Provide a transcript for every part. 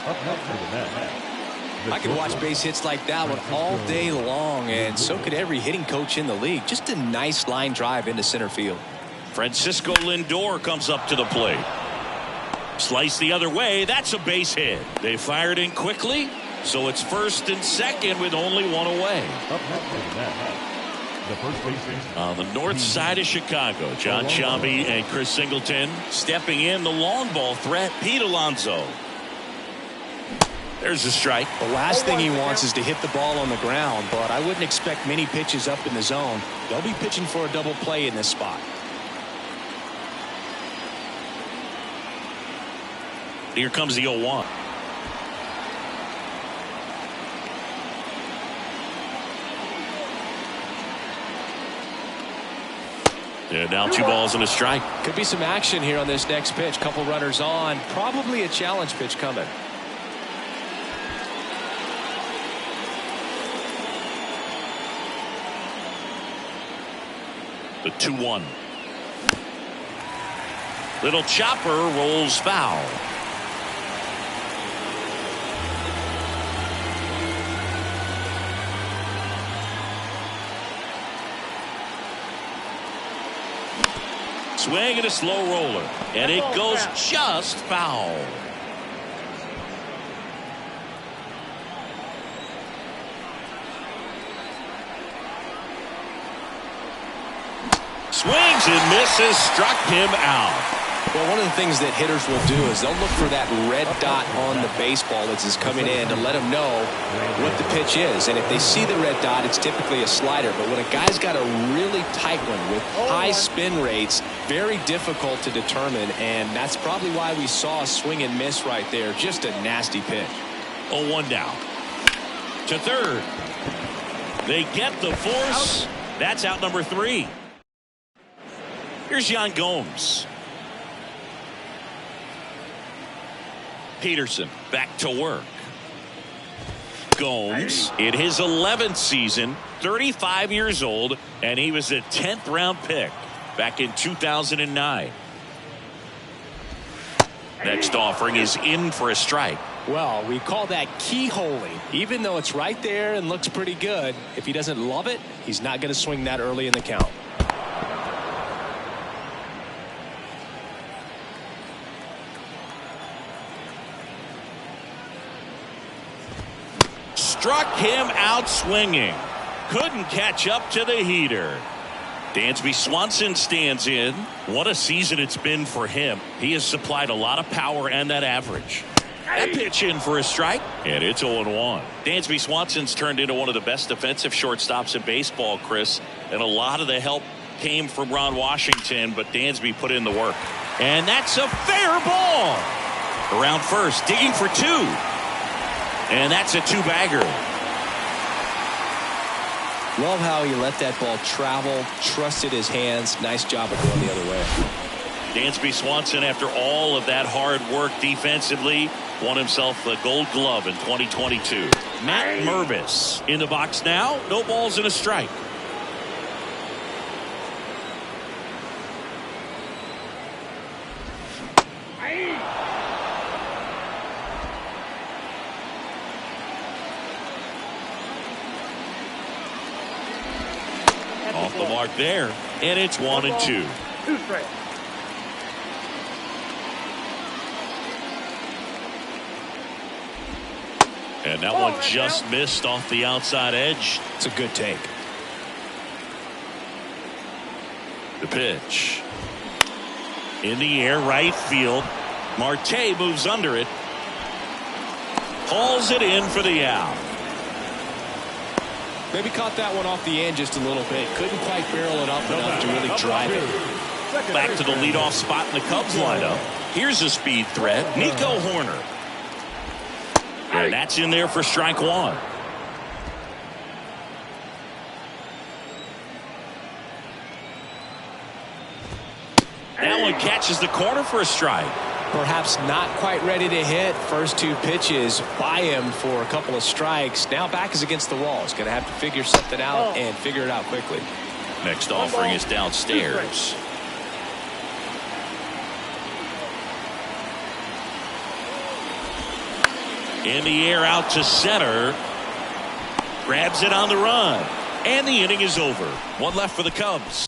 I could watch base hits like that one all day long, and so could every hitting coach in the league. Just a nice line drive into center field. Francisco Lindor comes up to the plate. Slice the other way. That's a base hit. They fired in quickly, so it's first and second with only one away. On the north side of Chicago, John Sciambi and Chris Singleton stepping in. The long ball threat, Pete Alonso. There's a strike. The last thing he wants is to hit the ball on the ground, but I wouldn't expect many pitches up in the zone. They'll be pitching for a double play in this spot. Here comes the 0-1. And now 2 balls and a strike. Could be some action here on this next pitch. Couple runners on. Probably a challenge pitch coming. The 2-1. Little chopper rolls foul. Swing and a slow roller, and it goes just foul. Swings and misses, struck him out. Well, one of the things that hitters will do is they'll look for that red dot on the baseball as it's coming in to let them know what the pitch is. And if they see the red dot, it's typically a slider. But when a guy's got a really tight one with high spin rates, very difficult to determine. And that's probably why we saw a swing and miss right there. Just a nasty pitch. 0-1 down. To third. They get the force. That's out number 3. Here's Yan Gomes. Peterson back to work. Gomes in his 11th season, 35 years old, and he was a 10th round pick back in 2009. Next offering is in for a strike. Well, we call that keyholing. Even though it's right there and looks pretty good, if he doesn't love it, he's not going to swing that early in the count. Struck him out swinging. Couldn't catch up to the heater. Dansby Swanson stands in. What a season it's been for him. He has supplied a lot of power and that average. That pitch in for a strike, and it's 0-1. Dansby Swanson's turned into one of the best defensive shortstops in baseball, Chris, and a lot of the help came from Ron Washington, but Dansby put in the work. And that's a fair ball. Around first, digging for 2. And that's a 2-bagger. Love how he let that ball travel, trusted his hands. Nice job of going the other way. Dansby Swanson, after all of that hard work defensively, won himself the Gold Glove in 2022. Matt Mervis in the box now. No balls and a strike. Off the mark there, and it's 1-2. 2 strikes. And that one just missed off the outside edge. It's a good take. The pitch. In the air, right field. Marte moves under it. Hauls it in for the out. Maybe caught that one off the end just a little bit. Couldn't quite barrel it up enough to really drive it. Back to the leadoff spot in the Cubs lineup. Here's a speed threat, Nico Horner. And that's in there for strike 1. That one catches the corner for a strike. Perhaps not quite ready to hit. First 2 pitches by him for a couple of strikes. Now back is against the wall. He's going to have to figure something out and figure it out quickly. Next offering is downstairs. In the air out to center. Grabs it on the run. And the inning is over. One left for the Cubs.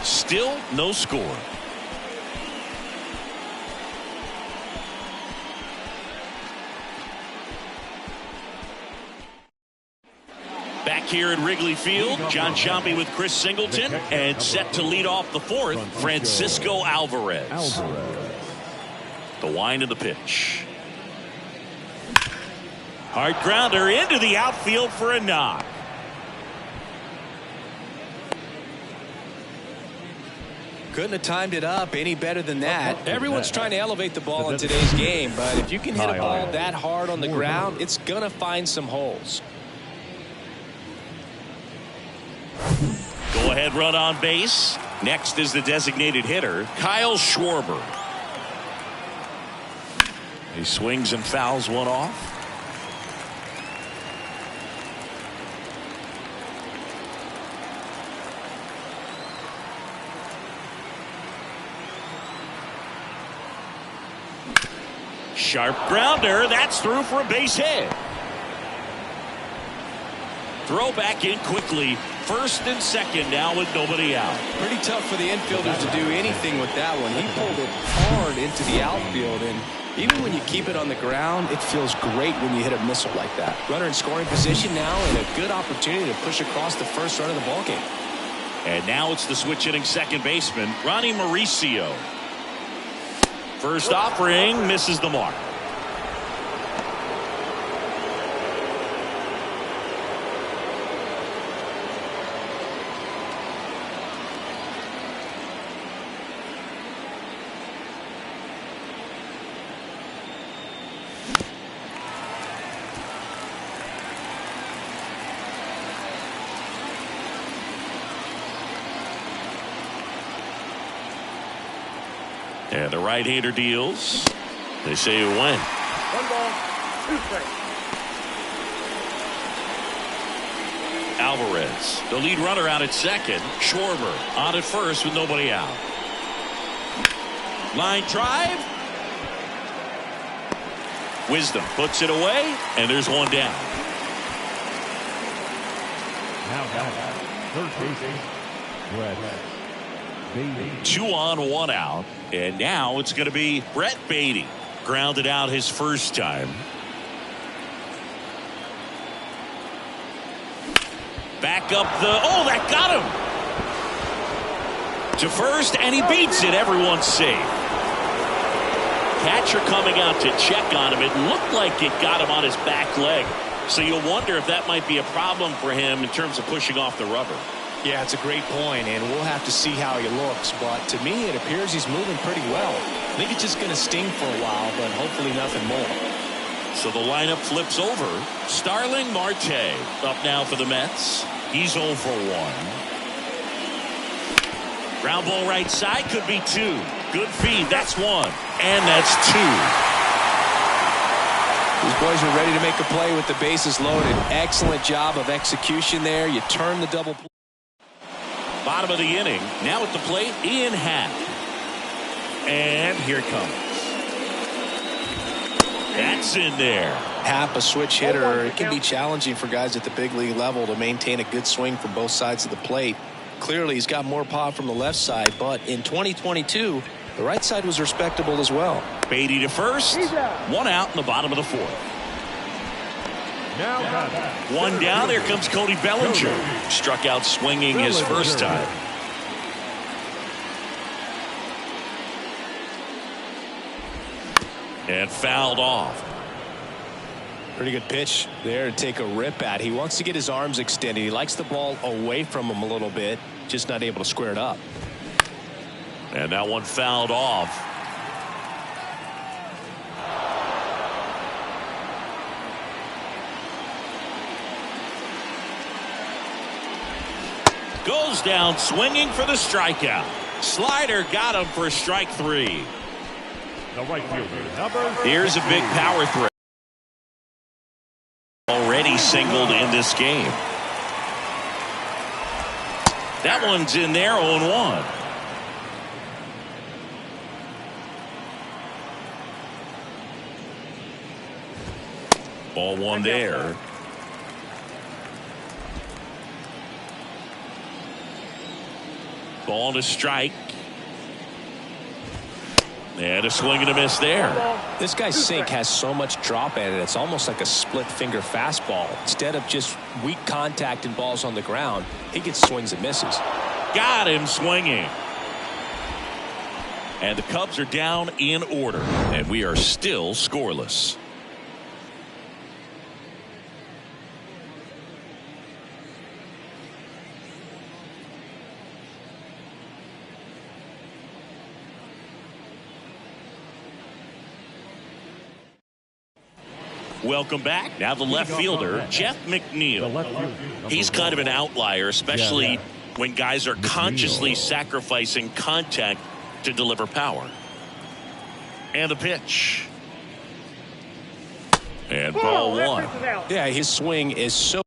Still no score. Back here at Wrigley Field, John Sciambi with Chris Singleton, and set to lead off the fourth, Francisco Alvarez. The wind of the pitch. Hard grounder into the outfield for a knock. Couldn't have timed it up any better than that. Everyone's trying to elevate the ball in today's game, but if you can hit a ball that hard on the ground, it's going to find some holes. Go ahead run on base. Next is the designated hitter, Kyle Schwarber. He swings and fouls one off. Sharp grounder. That's through for a base hit. Throw back in quickly. First and second now with nobody out. Pretty tough for the infielders to do anything with that one. He pulled it hard into the outfield, and even when you keep it on the ground, it feels great when you hit a missile like that. Runner in scoring position now, and a good opportunity to push across the first run of the ballgame. And now it's the switch hitting second baseman, Ronnie Mauricio. First offering misses the mark. And the right-hander deals. They say it went. 1 ball, 2 strikes. Alvarez, the lead runner out at second. Schwarber on at first with nobody out. Line drive. Wisdom puts it away, and there's one down. Now third baseman, Brett Baty. 2 on, 1 out, and now it's going to be Brett Baty. Grounded out his first time. Back up that got him to first, and he beats it. Everyone's safe. Catcher coming out to check on him. It looked like it got him on his back leg, so you'll wonder if that might be a problem for him in terms of pushing off the rubber. Yeah, it's a great point, and we'll have to see how he looks, but to me it appears he's moving pretty well. I think it's just going to sting for a while, but hopefully nothing more. So the lineup flips over. Starling Marte up now for the Mets. He's 0 for 1. Ground ball right side, could be 2. Good feed, that's 1. And that's 2. These boys are ready to make a play with the bases loaded. Excellent job of execution there. You turn the double play. Bottom of the inning. Now at the plate, Ian Happ. And here it comes. That's in there. Happ, a switch hitter. It can be challenging for guys at the big league level to maintain a good swing from both sides of the plate. Clearly, he's got more pop from the left side, but in 2022, the right side was respectable as well. Baty to first. 1 out in the bottom of the 4th. Now 1 down. There comes Cody Bellinger. Struck out swinging his first time. And fouled off. Pretty good pitch there to take a rip at. He wants to get his arms extended. He likes the ball away from him a little bit, just not able to square it up. And that one fouled off. Goes down swinging for the strikeout. Slider got him for strike 3. the right fielder, number. Here's a big power threat. Already singled in this game. That one's in there, 0-1. Ball 1 there. Ball to strike. And a swing and a miss there. This guy's sink has so much drop at it. It's almost like a split finger fastball. Instead of just weak contact and balls on the ground, he gets swings and misses. Got him swinging. And the Cubs are down in order. And we are still scoreless. Welcome back. Now the left fielder, Jeff McNeil. He's kind of an outlier, especially when guys are consciously sacrificing contact to deliver power. And the pitch. And ball 1. Yeah, his swing is so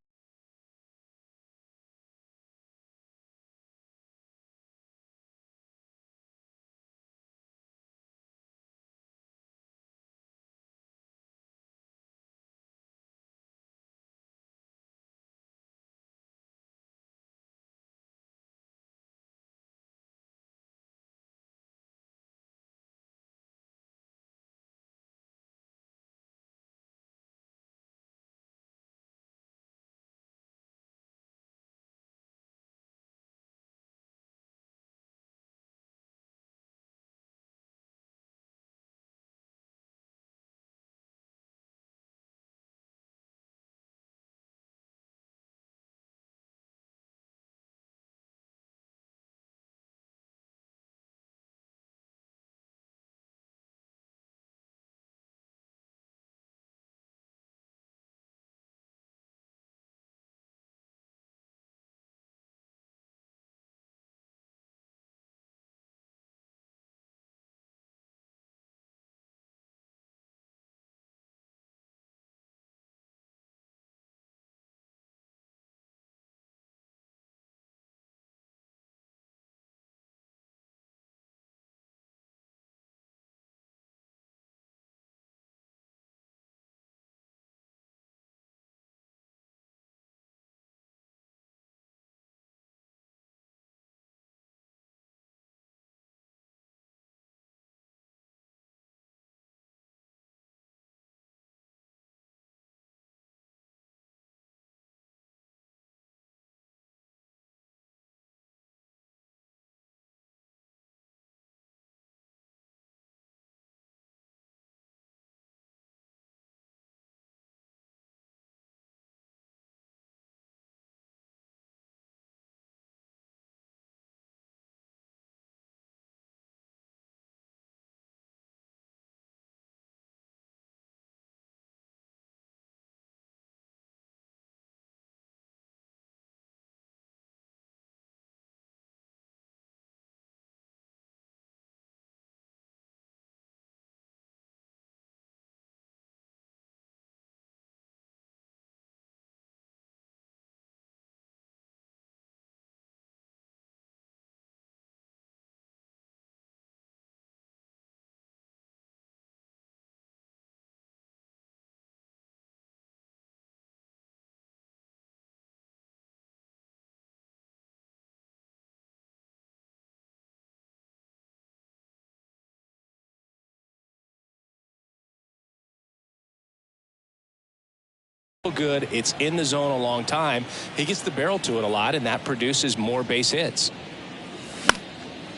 Good. It's in the zone a long time. He gets the barrel to it a lot, and that produces more base hits.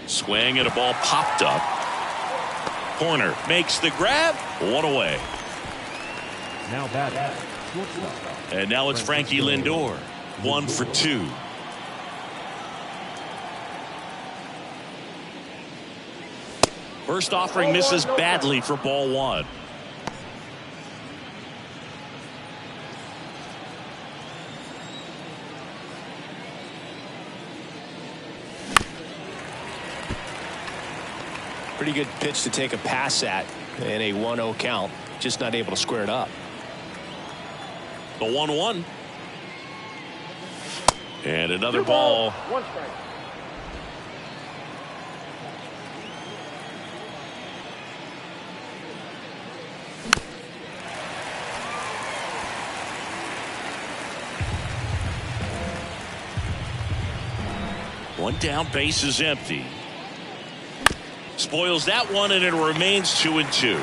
Swing and a ball popped up. Corner makes the grab. One away. Now batting. And now it's Frankie Lindor. 1 for 2. First offering misses badly for ball 1. Pretty good pitch to take a pass at in a 1-0 count. Just not able to square it up. The 1-1. And another ball. 1 strike. One down, base is empty. Spoils that one, and it remains 2-2.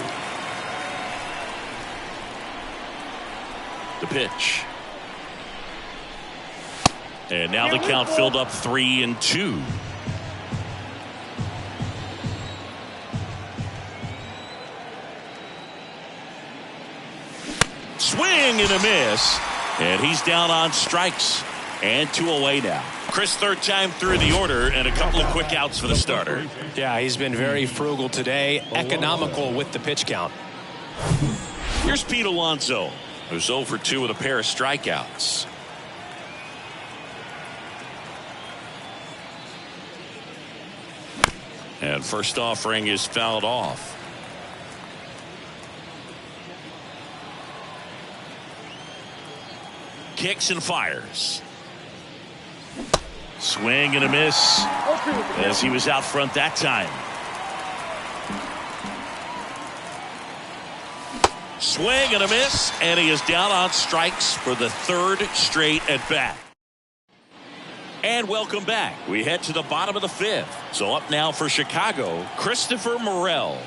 The pitch. And now the count filled up 3-2. Swing and a miss. And he's down on strikes. And 2 away now. Chris, third time through the order, and a couple of quick outs for the starter. Yeah, he's been very frugal today. Economical with the pitch count. Here's Pete Alonso, who's 0 for 2 with a pair of strikeouts. And first offering is fouled off. Kicks and fires. Swing and a miss as he was out front that time. Swing and a miss, and he is down on strikes for the 3rd straight at bat. And welcome back. We head to the bottom of the 5th. So up now for Chicago, Christopher Morel.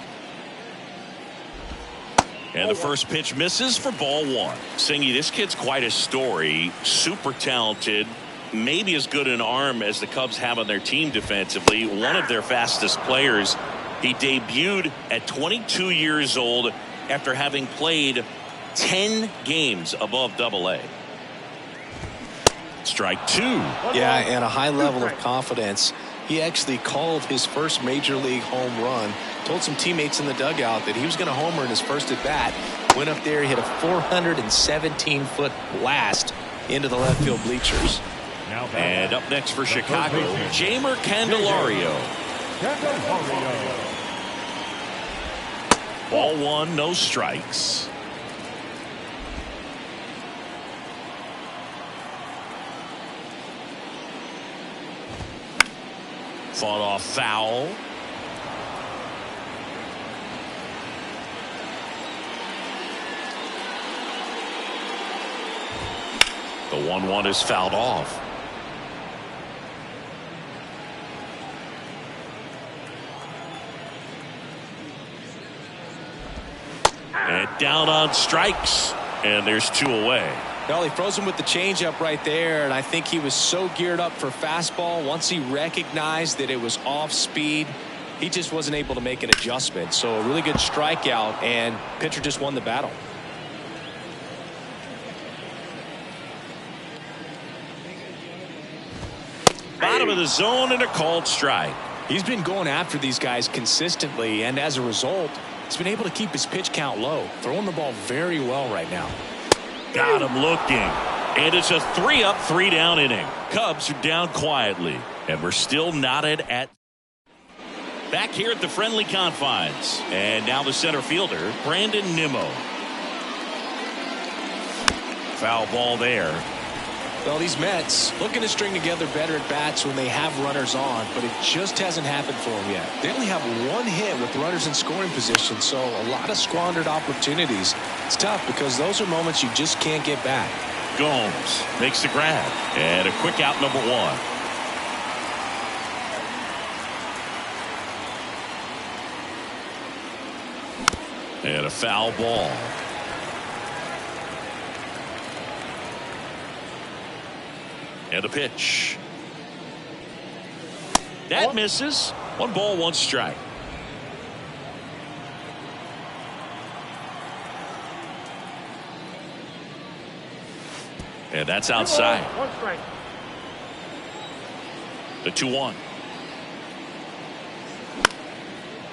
And the first pitch misses for ball 1. Singy, this kid's quite a story. Super talented. Maybe as good an arm as the Cubs have on their team defensively. One of their fastest players. He debuted at 22 years old after having played 10 games above Double-A. Strike 2. Yeah, and a high level of confidence. He actually called his first major league home run. Told some teammates in the dugout that he was going to homer in his first at bat. Went up there, hit a 417-foot blast into the left field bleachers. And up next for Chicago, Jeimer Candelario. Ball 1, no strikes. Fought off foul. The 1-1 is fouled off. And down on strikes, and there's 2 away. Well, he froze him with the changeup right there, and I think he was so geared up for fastball. Once he recognized that it was off speed, he just wasn't able to make an adjustment. So a really good strikeout, and pitcher just won the battle. Bottom of the zone and a called strike. He's been going after these guys consistently, and as a result, he's been able to keep his pitch count low, throwing the ball very well right now. Got him looking. And it's a 3-up, 3-down inning. Cubs are down quietly, and we're still knotted at. Back here at the friendly confines. And now the center fielder, Brandon Nimmo. Foul ball there. Well, these Mets looking to string together better at bats when they have runners on, but it just hasn't happened for them yet. They only have 1 hit with runners in scoring position, so a lot of squandered opportunities. It's tough because those are moments you just can't get back. Gomes makes the grab, and a quick out, number 1. And a foul ball. And the pitch. That misses. 1 ball, 1 strike. And that's outside. 1 strike. The 2-1.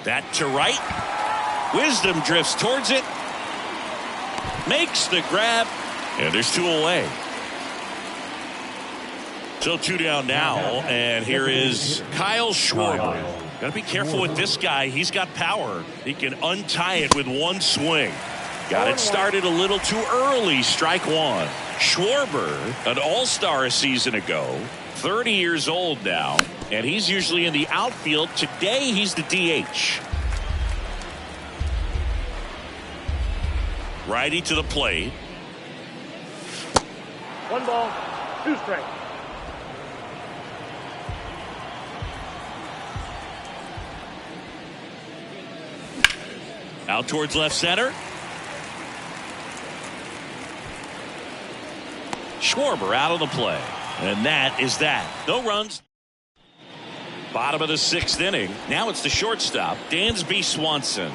That to right. Wisdom drifts towards it. Makes the grab. And there's 2 away. So 2 down now. And here is Kyle Schwarber. Got to be careful with this guy. He's got power. He can untie it with 1 swing. Got it started a little too early. Strike 1. Schwarber, an all-star a season ago. 30 years old now. And he's usually in the outfield. Today he's the DH. Righty to the plate. 1 ball, 2 strikes. Out towards left center. Schwarber out on the play. And that is that. No runs. Bottom of the 6th inning. Now it's the shortstop, Dansby Swanson.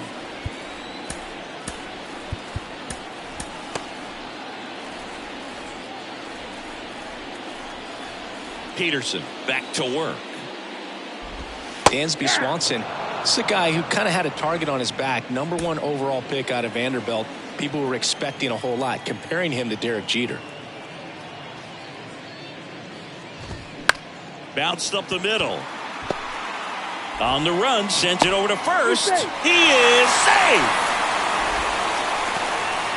Peterson back to work. Dansby Swanson. This is a guy who kind of had a target on his back. #1 overall pick out of Vanderbilt. People were expecting a whole lot, comparing him to Derek Jeter. Bounced up the middle. On the run, sent it over to first. He is safe.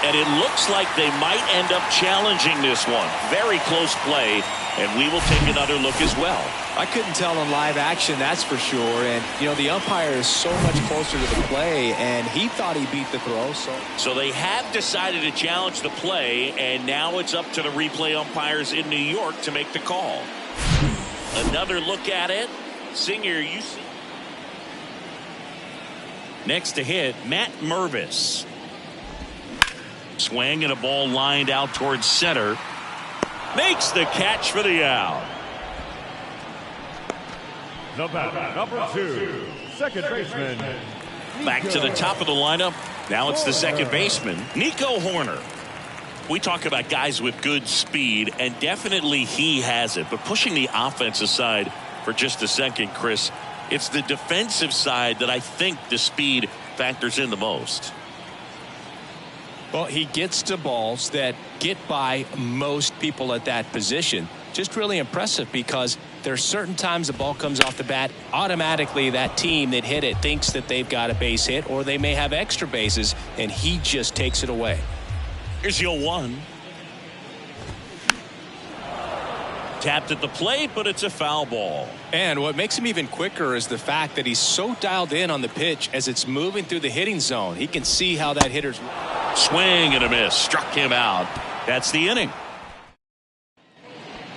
And it looks like they might end up challenging this one. Very close play, and we will take another look as well. I couldn't tell in live action, that's for sure. And, you know, the umpire is so much closer to the play, and he thought he beat the throw. So they have decided to challenge the play, and now it's up to the replay umpires in New York to make the call. Another look at it. Singer, you see. Next to hit, Matt Mervis. Swing and a ball lined out towards center. Makes the catch for the out. The batter, number 2, second baseman. Back to the top of the lineup. Now it's the second baseman, Nico Hoerner. We talk about guys with good speed, and definitely he has it. But pushing the offense aside for just a second, Chris, it's the defensive side that I think the speed factors in the most. Well, he gets to balls that get by most people at that position. Just really impressive because there are certain times the ball comes off the bat, automatically that team that hit it thinks that they've got a base hit, or they may have extra bases, and he just takes it away. Here's your 1. Tapped at the plate, but it's a foul ball. And what makes him even quicker is the fact that he's so dialed in on the pitch as it's moving through the hitting zone. He can see how that hitter's swing and a miss. Struck him out. That's the inning.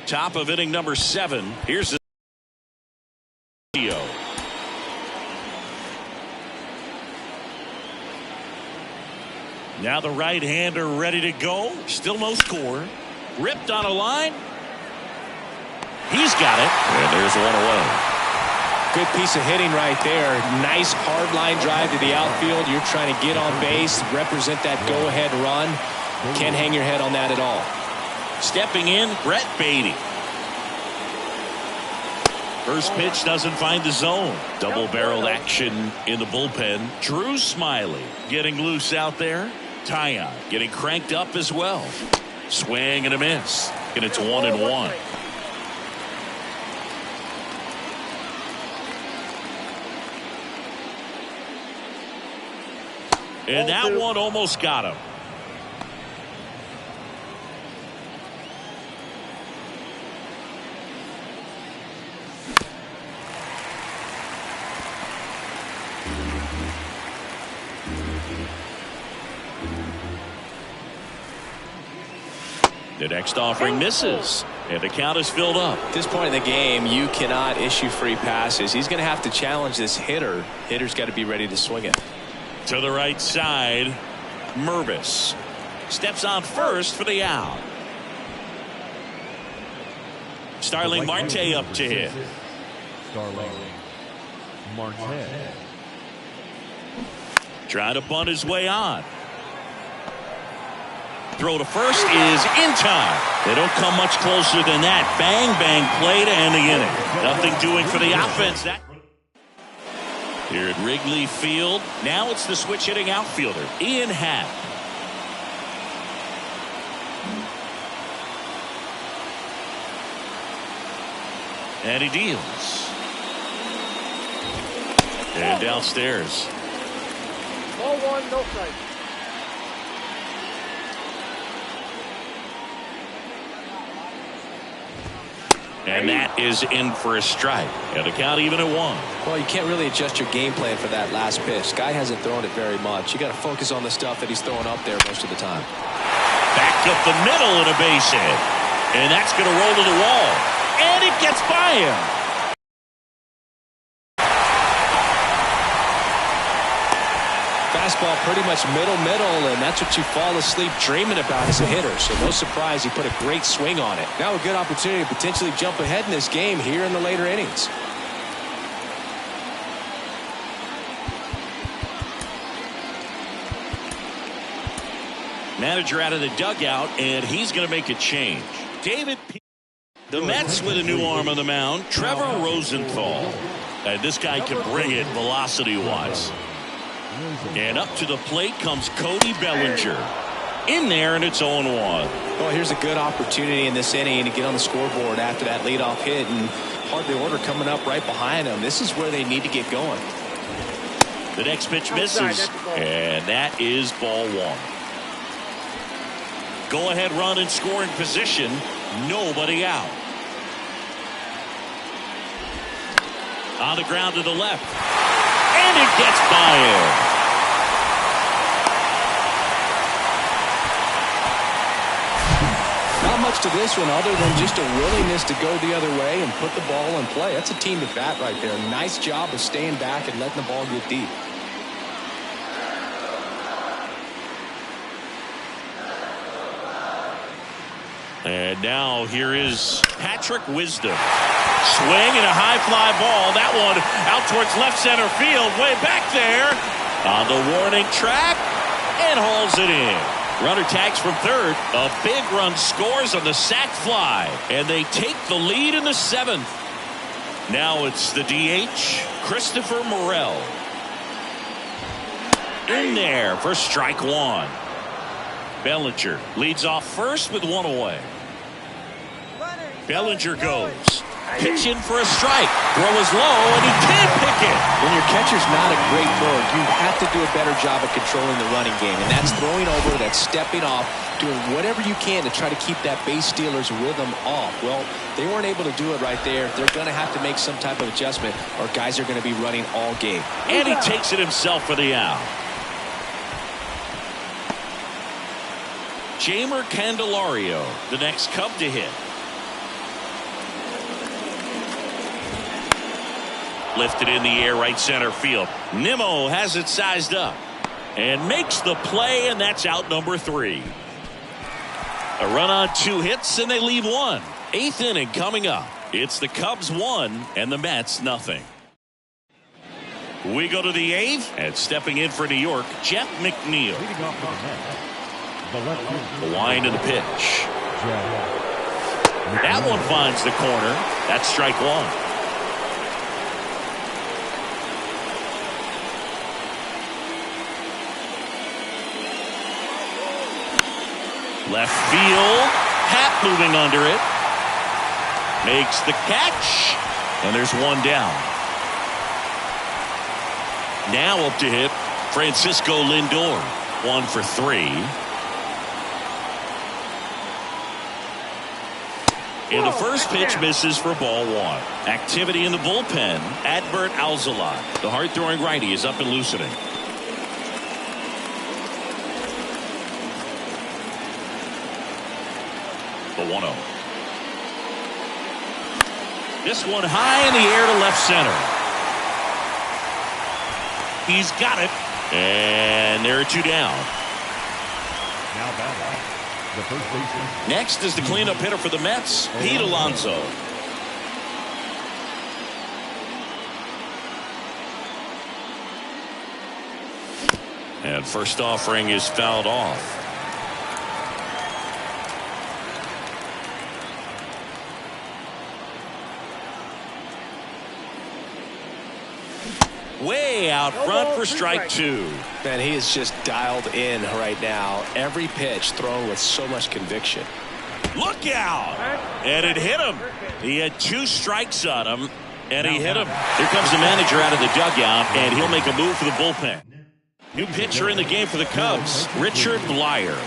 Top of inning number 7. Here's the video. Now the right-hander ready to go. Still no score. Ripped on a line. He's got it. And there's 1 away. good piece of hitting right there. Nice hard line drive to the outfield. You're trying to get on base, represent that go-ahead run. Can't hang your head on that at all. Stepping in, Brett Baty. First pitch doesn't find the zone. Double-barreled action in the bullpen. Drew Smiley getting loose out there. Taillon getting cranked up as well. Swing and a miss. And it's 1-1. And that one almost got him. The next offering misses, and the count is filled up. At this point in the game, you cannot issue free passes. He's going to have to challenge this hitter. Hitter's got to be ready to swing it. To the right side, Mervis steps on first for the out. Starling Marte up to hit. Starling Marte. Trying to bunt his way on. Throw to first is in time. They don't come much closer than that. Bang, bang play to end the inning. Nothing doing for the offense. Here at Wrigley Field, now it's the switch hitting outfielder, Ian Happ. And he deals. And downstairs. Ball one, no strike. And that is in for a strike. And the count even at 1. Well, you can't really adjust your game plan for that last pitch. Guy hasn't thrown it very much. You got to focus on the stuff that he's throwing up there most of the time. Back up the middle and a base hit. And that's going to roll to the wall. And it gets by him. Fastball pretty much middle, and that's what you fall asleep dreaming about as a hitter. So no surprise he put a great swing on it. Now a good opportunity to potentially jump ahead in this game here in the later innings. Manager out of the dugout, and he's going to make a change. The Mets with a new arm on the mound, Trevor Rosenthal. This guy can bring it velocity-wise. And up to the plate comes Cody Bellinger. In there, and it's 0-1. Well, here's a good opportunity in this inning to get on the scoreboard after that leadoff hit, and hardly order coming up right behind them. This is where they need to get going. The next pitch misses, and that is ball 1. Go-ahead run in scoring position. Nobody out. On the ground to the left. And it gets by him. Not much to this one other than just a willingness to go the other way and put the ball in play. That's a team at bat right there. Nice job of staying back and letting the ball get deep. And now here is Patrick Wisdom. Swing and a high fly ball. That one out towards left center field. Way back there on the warning track and hauls it in. Runner tags from third. A big run scores on the sac fly. And they take the lead in the 7th. Now it's the DH, Christopher Morel. In there for strike 1. Bellinger leads off first with 1 away. Bellinger goes. Pitch in for a strike. Throw is low, and he can't pick it. When your catcher's not a great thrower, you have to do a better job of controlling the running game. And that's throwing over, that's stepping off, doing whatever you can to try to keep that base stealer's rhythm off. Well, they weren't able to do it right there. They're going to have to make some type of adjustment, or guys are going to be running all game. And he takes it himself for the out. Jeimer Candelario, the next Cub to hit. Lifted in the air right center field. Nimmo has it sized up and makes the play, and that's out number 3. A run on 2 hits, and they leave 1. 8th inning coming up. It's the Cubs 1 and the Mets nothing. We go to the 8th, and stepping in for New York, Jeff McNeil. Leading off for the Mets, the left fielder, The wind of the pitch. Jeff That one finds the corner. That's strike 1. Left field. Happ moving under it. Makes the catch. And there's 1 down. Now up to hit Francisco Lindor. 1 for 3. And the first pitch misses for ball 1. Activity in the bullpen. Adbert Alzolay, the hard-throwing righty, is up and loosening. The 1-0. This one high in the air to left center. He's got it. And there are 2 down. now batting the first baseman. Next is the cleanup hitter for the Mets, Pete Alonso. And first offering is fouled off. Way out front for strike two. Man, he is just dialed in right now. Every pitch thrown with so much conviction. Look out! And it hit him. He had 2 strikes on him, and he hit him. Here comes the manager out of the dugout, and he'll make a move for the bullpen. New pitcher in the game for the Cubs, Richard Blyer.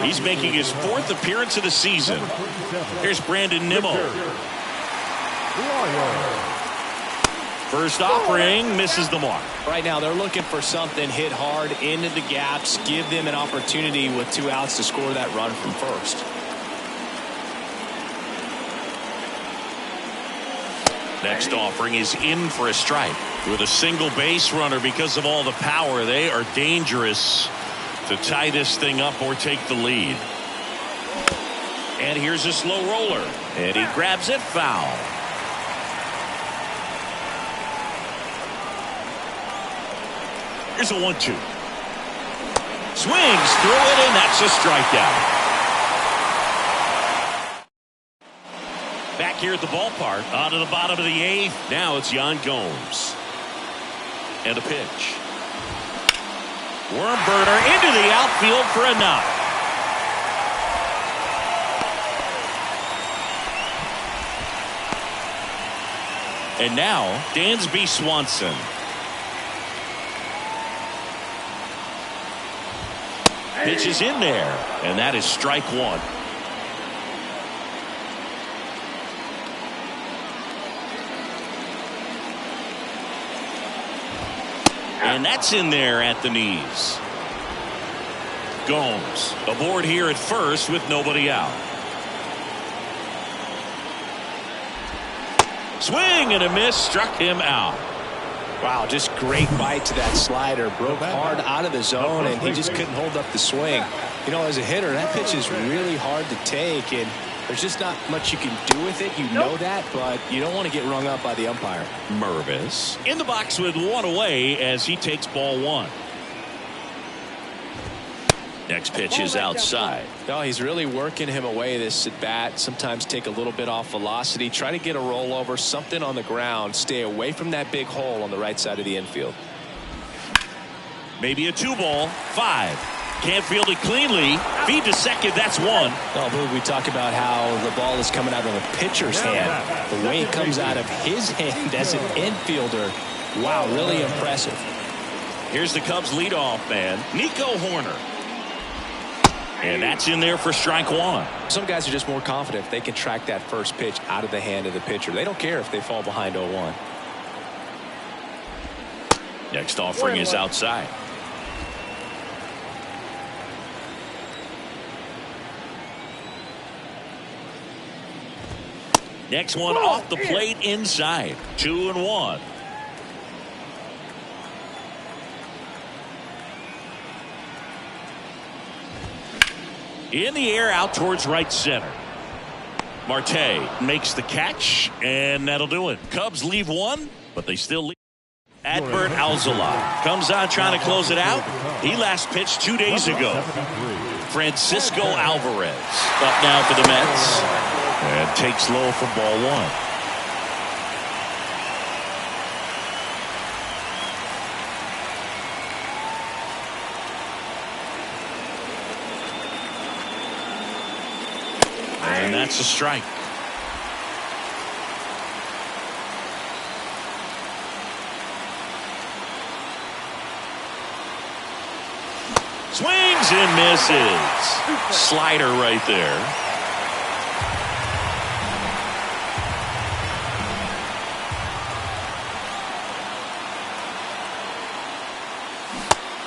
He's making his 4th appearance of the season. Here's Brandon Nimmo. First offering misses the mark. Right now they're looking for something hit hard into the gaps, give them an opportunity with 2 outs to score that run from first. Next offering is in for a strike. With a single base runner, because of all the power, they are dangerous to tie this thing up or take the lead. And here's a slow roller, and he grabs it foul. Here's a 1-2. Swings through it, and that's a strikeout. Back here at the ballpark, on to the bottom of the 8th. Now it's Yan Gomes. And a pitch. Worm burner into the outfield for a knock. And now, Dansby Swanson. Pitch is in there, and that is strike 1. And that's in there at the knees. Gomes aboard here at first with nobody out. Swing and a miss, struck him out. Wow, just great bite to that slider. Broke hard out of the zone, and he just couldn't hold up the swing. You know, as a hitter, that pitch is really hard to take, and there's just not much you can do with it. You know that, but you don't want to get rung up by the umpire. Mervis in the box with 1 away as he takes ball 1. Next pitch is outside. No, he's really working him away this at bat. Sometimes take a little bit off velocity. Try to get a rollover, something on the ground. Stay away from that big hole on the right side of the infield. Maybe a 2-ball. 5. Can't field it cleanly. Feed to second. That's 1. Well, we talk about how the ball is coming out of the pitcher's hand. The way it comes out of his hand as an infielder. Wow, really impressive. Here's the Cubs leadoff man, Nico Horner. And that's in there for strike 1. Some guys are just more confident if they can track that first pitch out of the hand of the pitcher. They don't care if they fall behind 0-1. Next offering is outside. Next one off the plate inside. 2-1. In the air out towards right center. Marte makes the catch, and that'll do it. Cubs leave 1, but they still lead. Adbert Alzolay comes on trying to close it out. He last pitched 2 days ago. Francisco Alvarez up now for the Mets. And takes low for ball 1. And that's a strike. Swings and misses. Slider right there.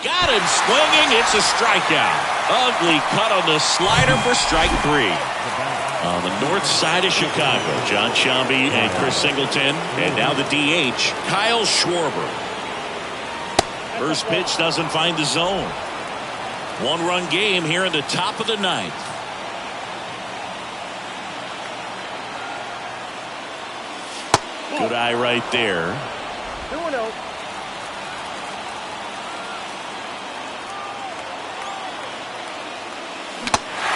Got him swinging. It's a strikeout. Ugly cut on the slider for strike 3. On the north side of Chicago, John Sciambi and Chris Singleton. And now the DH, Kyle Schwarber. First pitch doesn't find the zone. 1-run game here in the top of the 9th. Good eye right there. 2-0.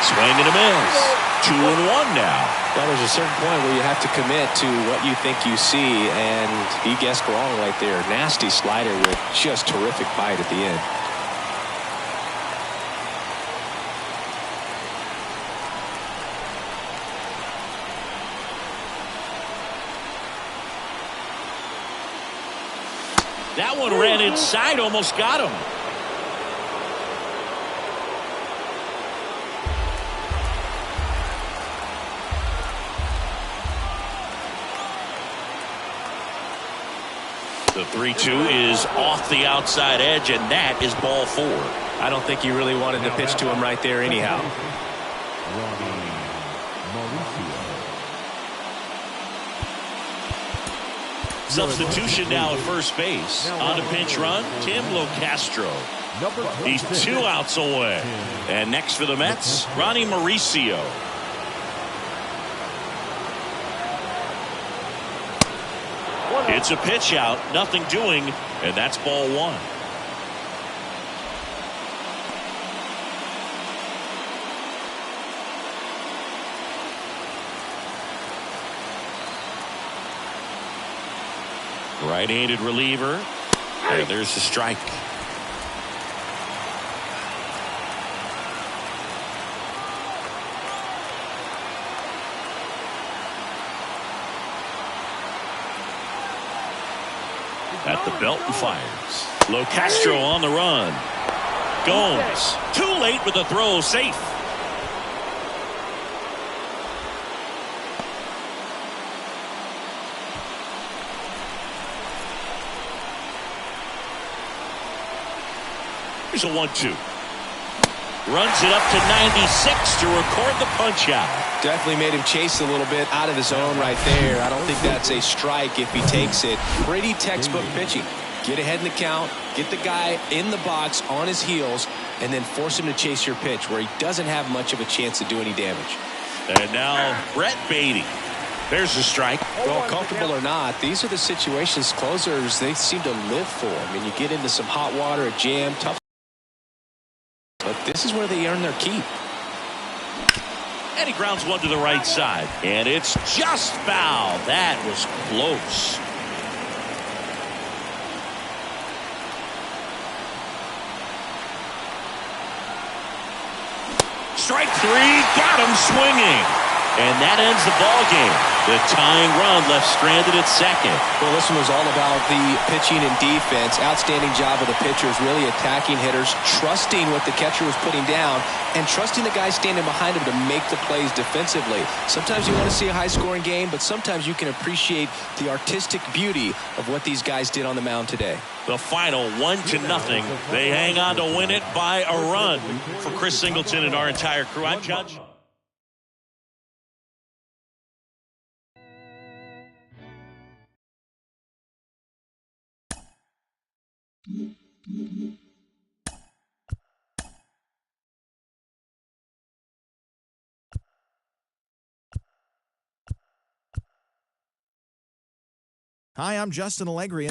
Swing and a miss. 2-1 now. Well, there's a certain point where you have to commit to what you think you see, and he guessed wrong right there. Nasty slider with just terrific bite at the end. That one ran inside, almost got him. The 3-2 is off the outside edge, and that is ball 4. I don't think you really wanted to pitch to him right there anyhow. Substitution now at first base. On a pinch run, Tim Locastro. He's 2 outs away. And next for the Mets, Ronnie Mauricio. It's a pitch out, nothing doing, and that's ball 1. Right-handed reliever, and there's the strike. At the belt and fires. Locastro on the run. Gomes too late with the throw, safe. Here's a 1-2. Runs it up to 96 to record the punch out. Definitely made him chase a little bit out of his zone right there. I don't think that's a strike if he takes it. Pretty textbook pitching. Get ahead in the count, get the guy in the box on his heels, and then force him to chase your pitch where he doesn't have much of a chance to do any damage. And now Brett Baty. There's the strike. Well, comfortable or not, these are the situations closers they seem to live for. I mean, you get into some hot water, a jam, tough. But this is where they earn their keep. And he grounds one to the right side. And it's just foul. That was close. Strike 3, got him swinging. And that ends the ball game. The tying run left stranded at second. Well, this one was all about the pitching and defense. Outstanding job of the pitchers, really attacking hitters, trusting what the catcher was putting down, and trusting the guy standing behind him to make the plays defensively. Sometimes you want to see a high-scoring game, but sometimes you can appreciate the artistic beauty of what these guys did on the mound today. The final 1-0. They hang on to win it by a run. For Chris Singleton and our entire crew, I'm Judge. Hi, I'm Justin Allegri.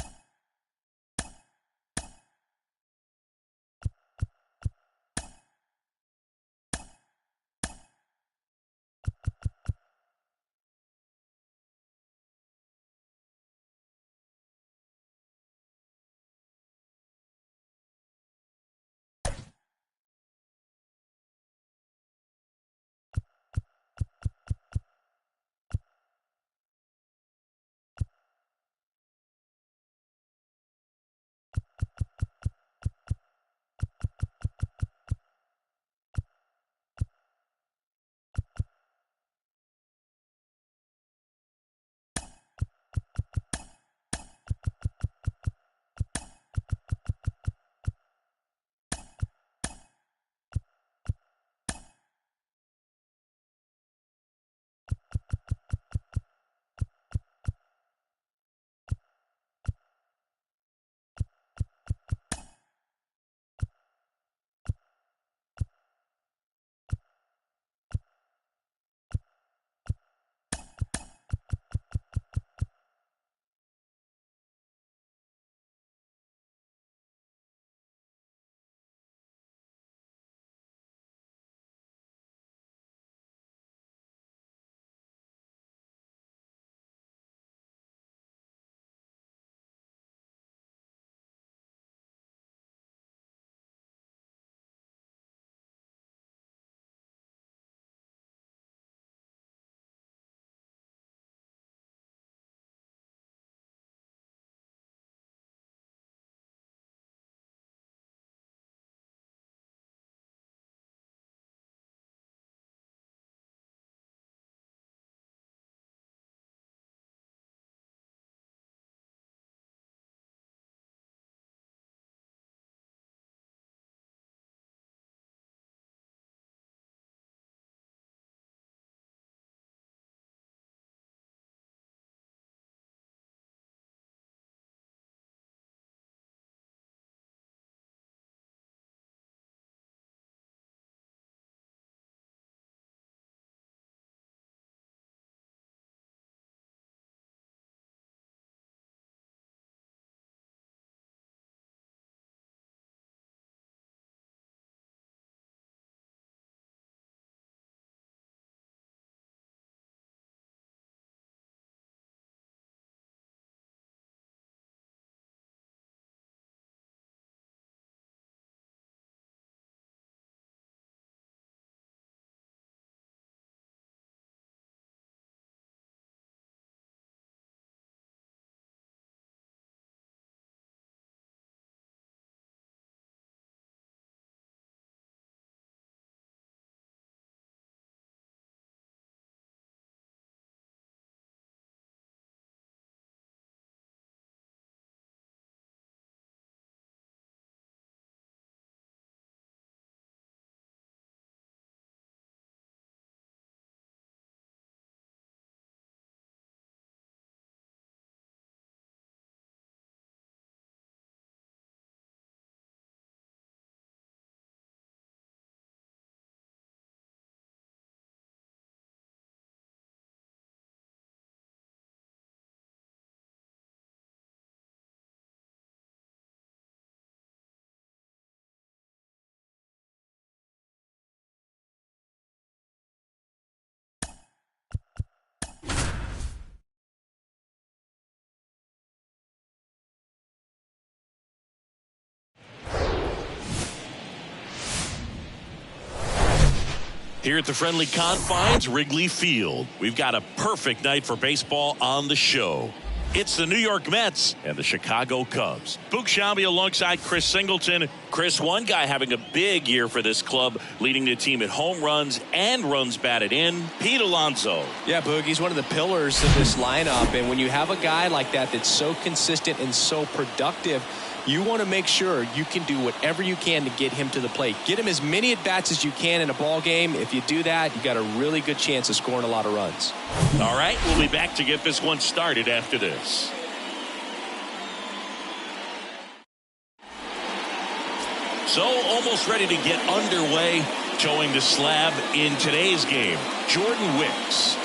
Here at the friendly confines, Wrigley Field. We've got a perfect night for baseball on the show. It's the New York Mets and the Chicago Cubs. Boog Sciambi alongside Chris Singleton. Chris, one guy having a big year for this club, leading the team at home runs and runs batted in, Pete Alonso. Yeah, Boog, he's one of the pillars of this lineup. And when you have a guy like that that's so consistent and so productive, you want to make sure you can do whatever you can to get him to the plate. Get him as many at-bats as you can in a ball game. If you do that, you got a really good chance of scoring a lot of runs. All right, we'll be back to get this one started after this. So, almost ready to get underway. Showing the slab in today's game, Jordan Wicks.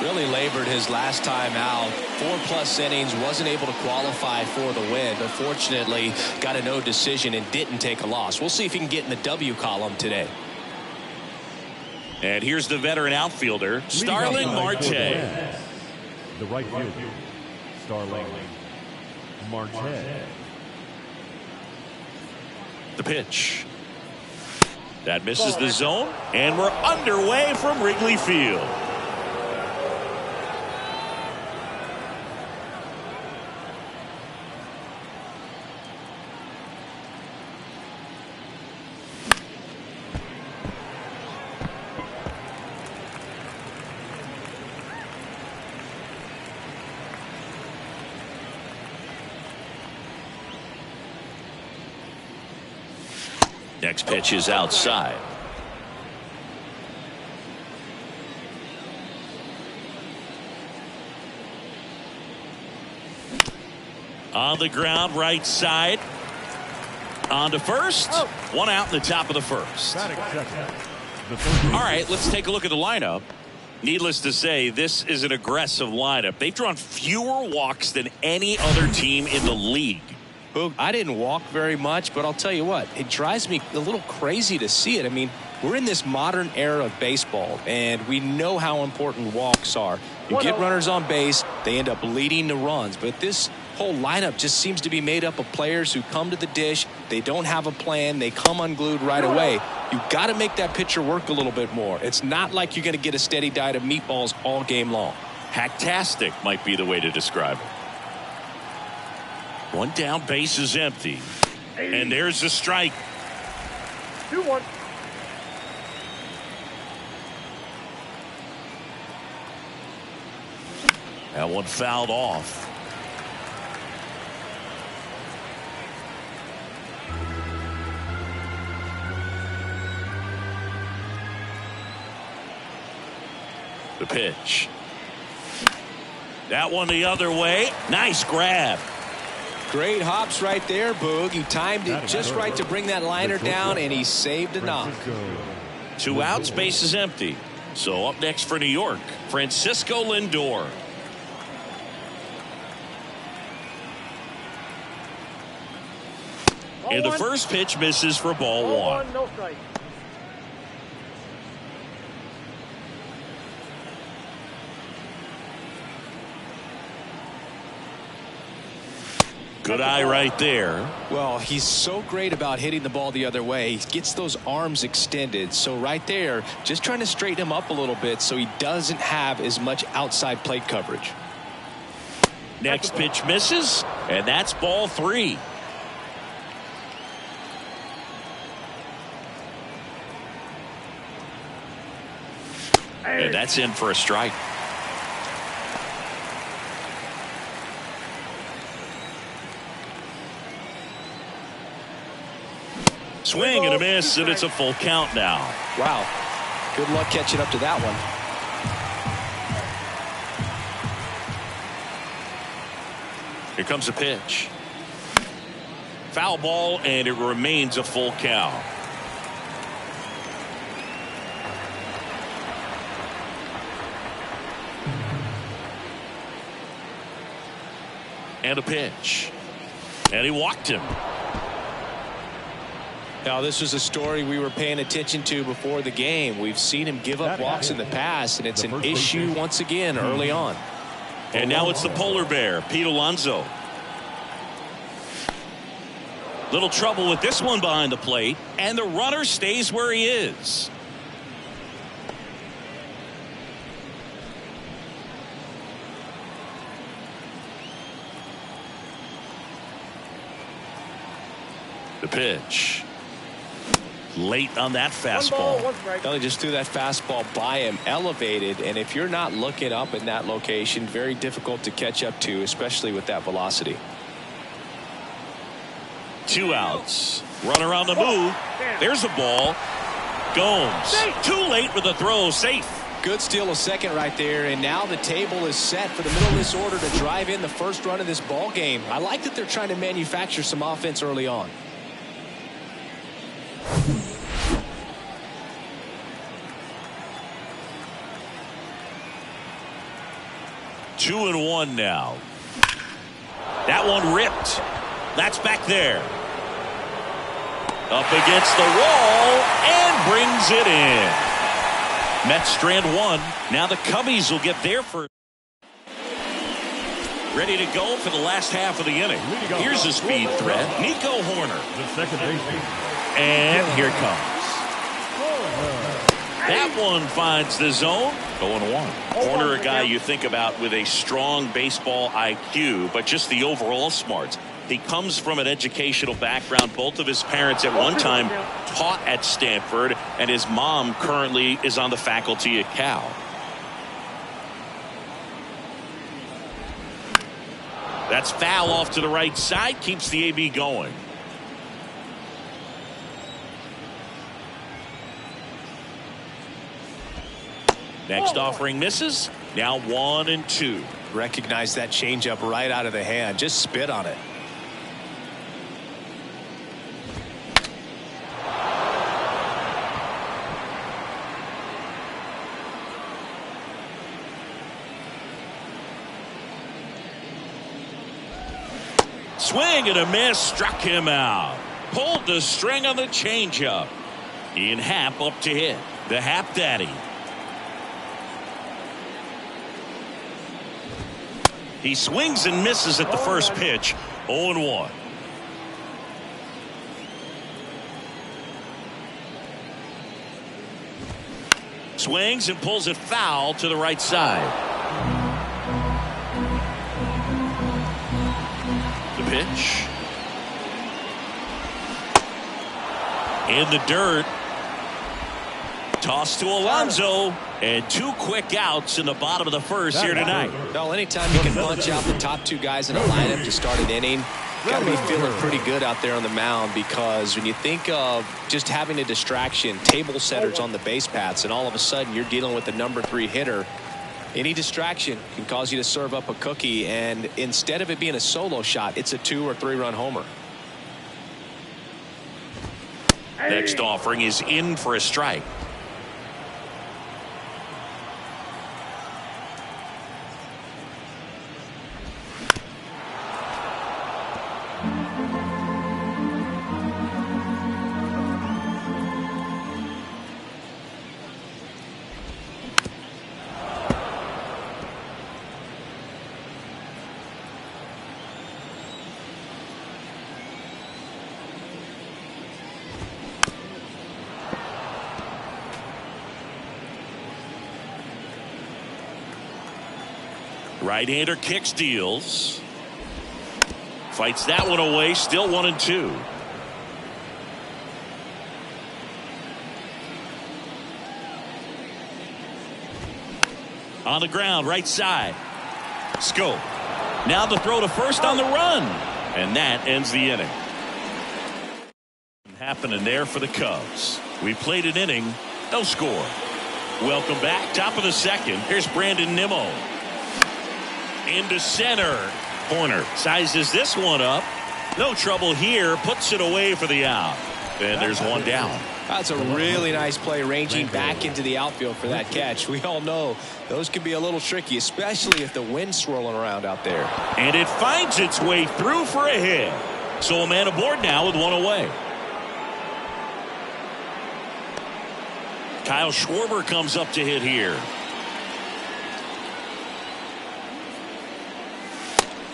Really labored his last time out. 4+ innings, wasn't able to qualify for the win, but fortunately got a no decision and didn't take a loss. We'll see if he can get in the W column today. And here's the veteran outfielder, Starling Marte. The right fielder, Starling Marte. The pitch. That misses the zone, and we're underway from Wrigley Field. Next pitch is outside. On the ground, right side. On to first. One out in the top of the first. All right, let's take a look at the lineup. Needless to say, this is an aggressive lineup. They've drawn fewer walks than any other team in the league. I didn't walk very much, but I'll tell you what, it drives me a little crazy to see it. I mean, we're in this modern era of baseball, and we know how important walks are. You get runners on base, they end up leading the runs. But this whole lineup just seems to be made up of players who come to the dish, they don't have a plan, they come unglued right away. You've got to make that pitcher work a little bit more. It's not like you're going to get a steady diet of meatballs all game long. Hacktastic might be the way to describe it. One down, base is empty. And there's the strike. 2-1. That one fouled off. The pitch. That one the other way. Nice grab. Great hops right there, Boog. He timed it just right to bring that liner down, and he saved a knock. 2 outs, base is empty. So up next for New York, Francisco Lindor. And the first pitch misses for ball 1. No strike. Good eye right there. Well, he's so great about hitting the ball the other way. He gets those arms extended. So right there, just trying to straighten him up a little bit so he doesn't have as much outside plate coverage. Next pitch misses, and that's ball 3. And that's in for a strike. Swing and a miss, and it's a full count now. Wow. Good luck catching up to that one. Here comes a pitch. Foul ball, and it remains a full count. And a pitch. And he walked him. Now, this was a story we were paying attention to before the game. We've seen him give up walks in the past, and it's an issue once again early on. And now it's the polar bear, Pete Alonso. Little trouble with this one behind the plate, and the runner stays where he is. The pitch. Late on that One ball, fastball. one strike. They just threw that fastball by him, elevated, and if you're not looking up in that location, very difficult to catch up to, especially with that velocity. 2 outs. Runner on the move. There's a ball. Gomes. Too late with the throw. Safe. Good steal of second right there, and now the table is set for the middle of this order to drive in the first run of this ball game. I like that they're trying to manufacture some offense early on. Two and one now. That one ripped. That's back there. Up against the wall and brings it in. Mets strand one. Now the Cubbies will get their first. Ready to go for the last half of the inning. Here's a speed threat. Nico Horner. The second baseman. And here it comes. That one finds the zone. 0-1. Horner, a guy you think about with a strong baseball IQ, but just the overall smarts. He comes from an educational background. Both of his parents at one time taught at Stanford, and his mom currently is on the faculty at Cal. That's foul off to the right side. Keeps the AB going. Next offering misses. Now 1-2. Recognize that changeup right out of the hand. Just spit on it. Swing and a miss. Struck him out. Pulled the string on the changeup. Ian Happ up to hit. The Happ Daddy. He swings and misses at the first pitch. 0-1. Swings and pulls it foul to the right side. The pitch. In the dirt. Toss to Alonso. And 2 quick outs in the bottom of the first here tonight. Well, anytime you can punch out the top 2 guys in a lineup to start an inning, got to be feeling pretty good out there on the mound, because when you think of just having a distraction, table setters on the base paths, and all of a sudden you're dealing with the number 3 hitter, any distraction can cause you to serve up a cookie, and instead of it being a solo shot, it's a 2 or 3 run homer. Next offering is in for a strike. Right-hander kicks, deals. Fights that one away. Still 1-2. On the ground, right side. Scope. Now the throw to first on the run. And that ends the inning. Happening there for the Cubs. We played an inning. No score. Welcome back. Top of the second. Here's Brandon Nimmo. Into center. Horner sizes this one up. No trouble here. Puts it away for the out. And there's one down. That's a really nice play, ranging back into the outfield for that catch. We all know those can be a little tricky, especially if the wind's swirling around out there. And it finds its way through for a hit. So a man aboard now with one away. Kyle Schwarber comes up to hit here.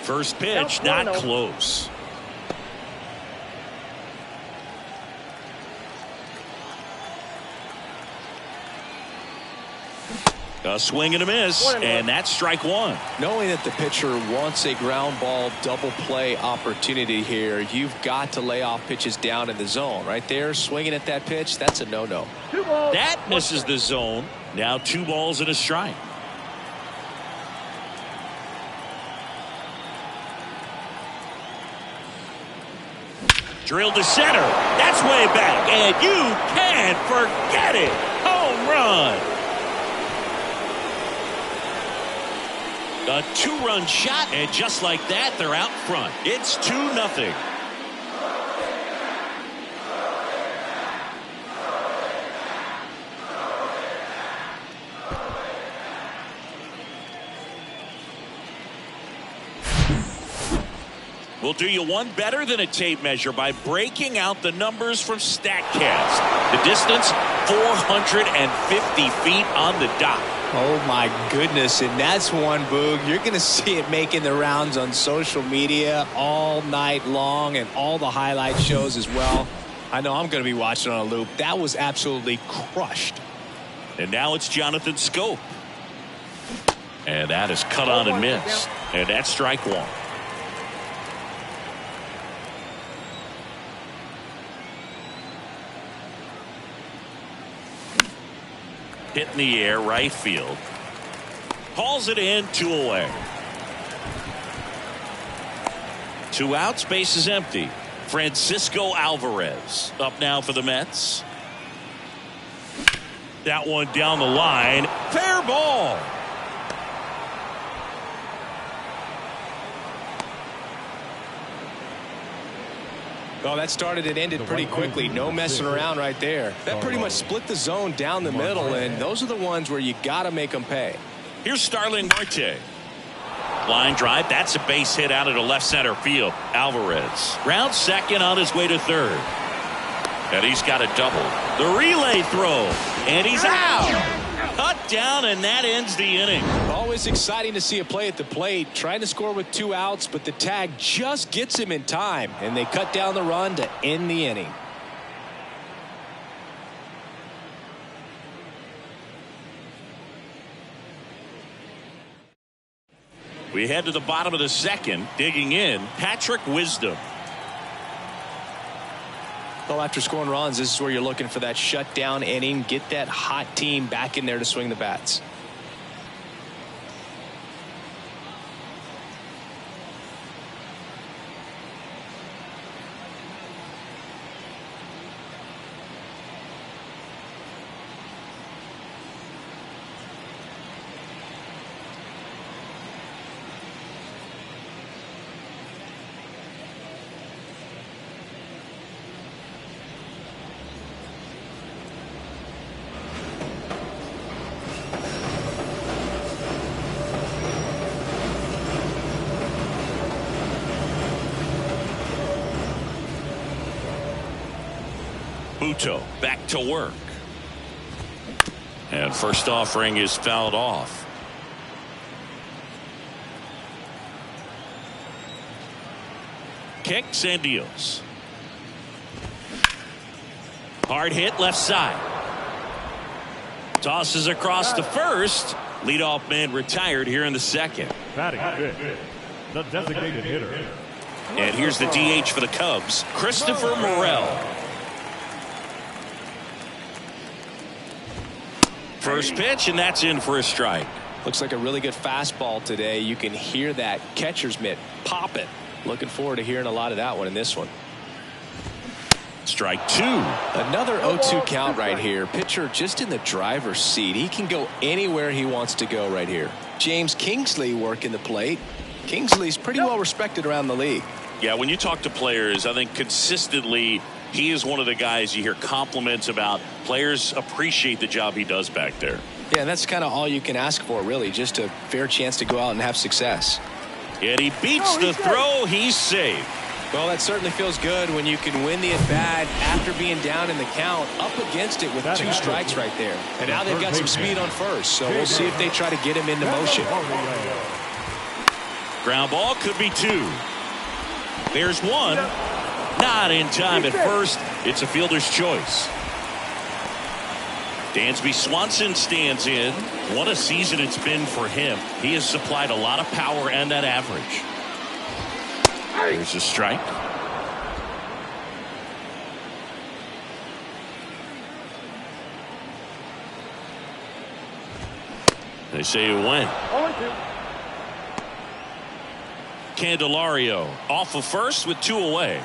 First pitch, not close. A swing and a miss, and that's strike one. Knowing that the pitcher wants a ground ball double play opportunity here, you've got to lay off pitches down in the zone. Right there, swinging at that pitch, that's a no-no. That misses the zone. Now 2 balls and a strike. Drilled to center. That's way back, and you can't forget it. Home run. A 2-run shot, and just like that, they're out front. It's 2-0. We'll do you one better than a tape measure by breaking out the numbers from StatCast. The distance, 450 feet on the dot. Oh my goodness, and that's one, Boog. You're going to see it making the rounds on social media all night long and all the highlight shows as well. I know I'm going to be watching on a loop. That was absolutely crushed. And now it's Jonathan Schoop. And that is cut on and missed. And that's strike one. Hit in the air, right field. Hauls it in, 2 away. 2 outs, base is empty. Francisco Alvarez up now for the Mets. That one down the line. Fair ball. Well, that started and ended pretty quickly. No messing around right there. That pretty much split the zone down the middle, and those are the ones where you got to make them pay. Here's Starling Marte. Line drive. That's a base hit out into left center field. Alvarez round second on his way to third. And he's got a double. The relay throw. And he's out. Cut down, and that ends the inning. Always exciting to see a play at the plate. Trying to score with 2 outs, but the tag just gets him in time. And they cut down the run to end the inning. We head to the bottom of the second. Digging in, Patrick Wisdom. Well, after scoring runs, this is where you're looking for that shutdown inning. Get that hot team back in there to swing the bats. Buto back to work. And first offering is fouled off. Kicks and deals. Hard hit left side. Tosses across to first. Leadoff man retired here in the second. Batting fifth, the designated hitter. And here's the DH for the Cubs, Christopher Morel. First pitch, and that's in for a strike. Looks like a really good fastball today. You can hear that catcher's mitt pop it. Looking forward to hearing a lot of that one in this one. Strike 2. Another 0-2 count right here. Pitcher just in the driver's seat. He can go anywhere he wants to go right here. James Kingsley working the plate. Kingsley's pretty well respected around the league. Yeah, when you talk to players, I think consistently he is one of the guys you hear compliments about. Players appreciate the job he does back there. Yeah, and that's kind of all you can ask for, really. Just a fair chance to go out and have success. And he beats the throw. He's safe. Well, that certainly feels good when you can win the at-bat after being down in the count, up against it with 2 strikes right there. And now they've got some speed on first, so we'll see if they try to get him into motion. Ground ball could be 2. There's 1. Not in time at first. It's a fielder's choice. Dansby Swanson stands in. What a season it's been for him. He has supplied a lot of power and that average. There's a strike. They say it went. 0-2. Candelario off of first with 2 away.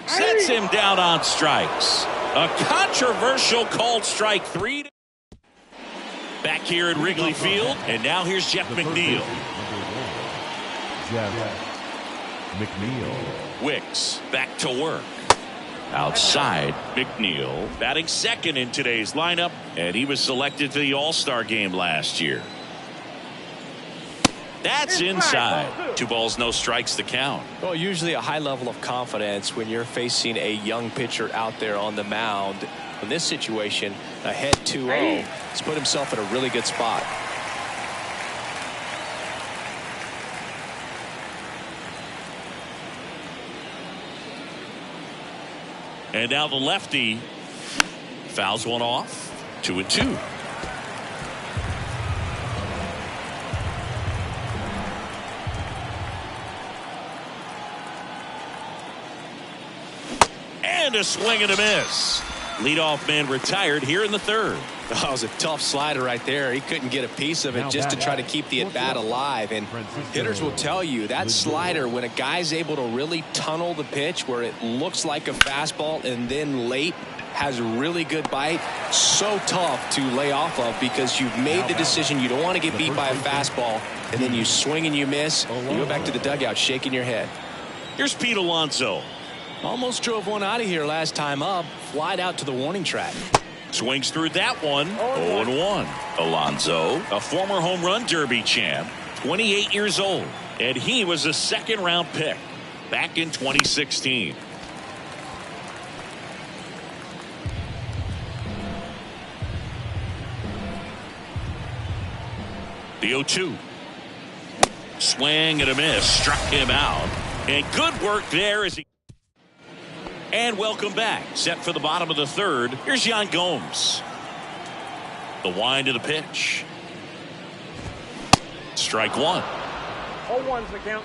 Sets him down on strikes. A controversial called strike 3. Back here at Wrigley Field, and now here's Jeff McNeil. Jeff McNeil. Wicks back to work. Outside, McNeil batting second in today's lineup, and he was selected to the All-Star game last year. That's inside. 2 balls, no strikes to count. Well, usually a high level of confidence when you're facing a young pitcher out there on the mound. In this situation, ahead 2-0, he's put himself in a really good spot. And now the lefty fouls one off. 2-2. And a swing and a miss. Leadoff man retired here in the third. That was a tough slider right there. He couldn't get a piece of it just to try to keep the at-bat alive. And hitters will tell you that slider, when a guy's able to really tunnel the pitch where it looks like a fastball and then late has really good bite, so tough to lay off of because you've made the decision you don't want to get beat by a fastball, and then you swing and you miss. You go back to the dugout shaking your head. Here's Pete Alonso. Almost drove one out of here last time up. Flied out to the warning track. Swings through that one. 0-1. Alonso, a former home run derby champ, 28 years old, and he was a second-round pick back in 2016. The 0-2. Swing and a miss. Struck him out. And good work there as he... And welcome back. Set for the bottom of the third. Here's Yan Gomes. The wind of the pitch. Strike 1. 0-1's the count.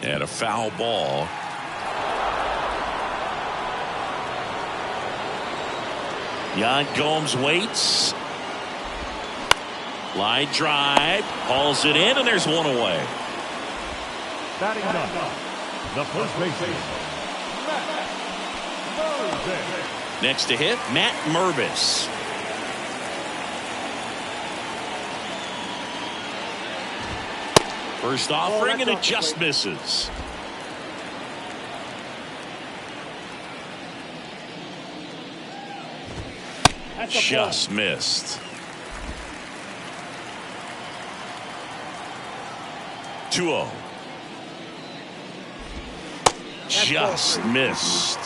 And a foul ball. Yan Gomes waits. Line drive, hauls it in, and there's one away. Batting up, the first baseman, Matt Mervis. Next to hit, Matt Mervis. First offering, and it just misses. Just missed. 2-0. Just missed.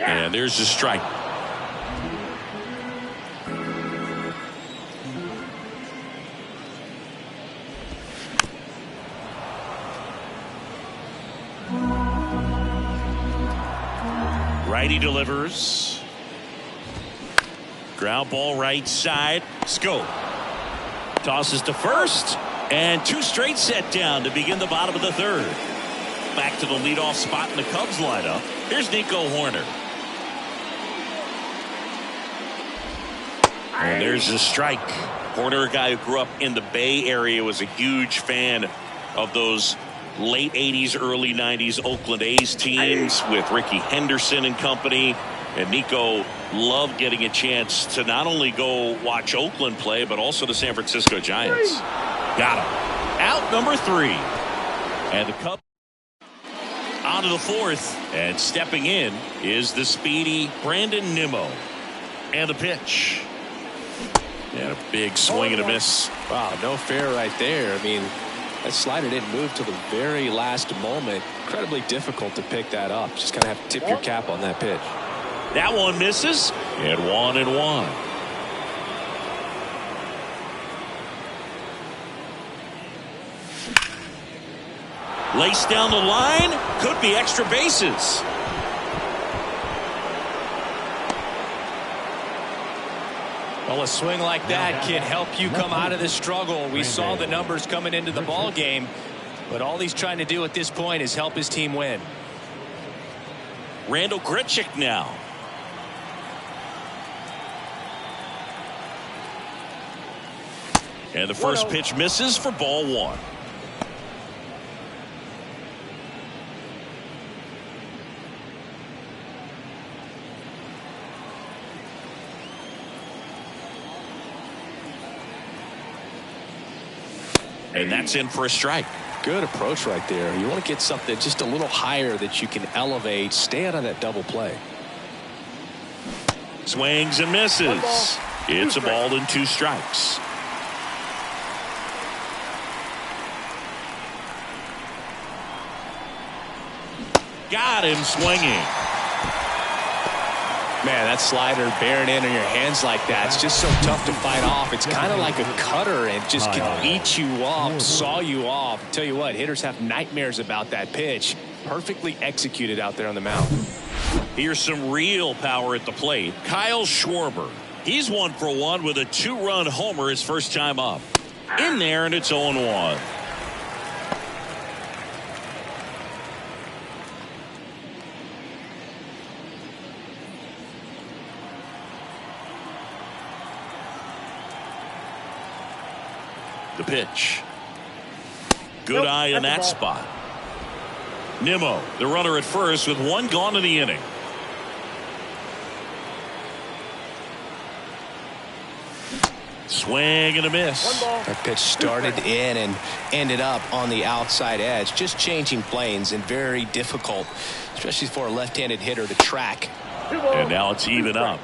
And there's a strike. Righty delivers. Ground ball right side. Scope. Tosses to first. And 2 straight set down to begin the bottom of the third. Back to the leadoff spot in the Cubs lineup. Here's Nico Hoerner. And there's a strike. Hoerner, a guy who grew up in the Bay Area, was a huge fan of those late 80s, early 90s Oakland A's teams with Rickey Henderson and company. And Nico loved getting a chance to not only go watch Oakland play, but also the San Francisco Giants. Got him. Out number 3. And the Cubs onto the fourth. And stepping in is the speedy Brandon Nimmo. And the pitch. And a big swing and a miss. Wow, no fair right there. I mean, that slider didn't move till the very last moment. Incredibly difficult to pick that up. Just kind of have to tip your cap on that pitch. That one misses. And 1-1. Laced down the line. Could be extra bases. Well, a swing like that can help you come out of this struggle. We saw the numbers coming into the ball game, but all he's trying to do at this point is help his team win. Randal Grichuk now. And the first pitch misses for ball one. And that's in for a strike. Good approach right there. You want to get something just a little higher that you can elevate. Stay out of that double play. Swings and misses. It's a ball and 2 strikes. Got him swinging. Man, that slider bearing in on your hands like that, it's just so tough to fight off. It's kind of like a cutter and just can eat you up, saw you off. Tell you what, hitters have nightmares about that pitch. Perfectly executed out there on the mound. Here's some real power at the plate. Kyle Schwarber. He's 1 for 1 with a 2-run homer his first time up. In there, and it's 0-1. The pitch. Good eye in that spot. Nimmo, the runner at first with 1 gone in the inning. Swing and a miss. That pitch started in and ended up on the outside edge. Just changing planes and very difficult, especially for a left-handed hitter to track. And now it's even up.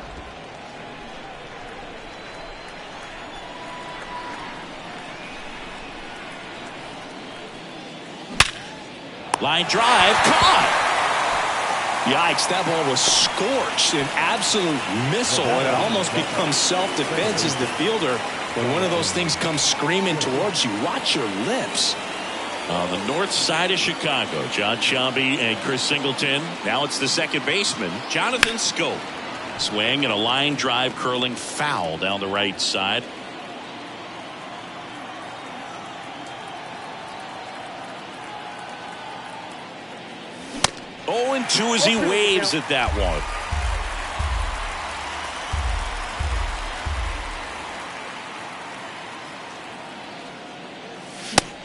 Line drive, caught. Yikes, that ball was scorched, an absolute missile, and it almost becomes self-defense as the fielder. When one of those things comes screaming towards you, watch your lips. On the north side of Chicago, John Sciambi and Chris Singleton. Now it's the second baseman, Jonathan Schoop. Swing and a line drive curling foul down the right side. Oh, and 2 as he waves at that one.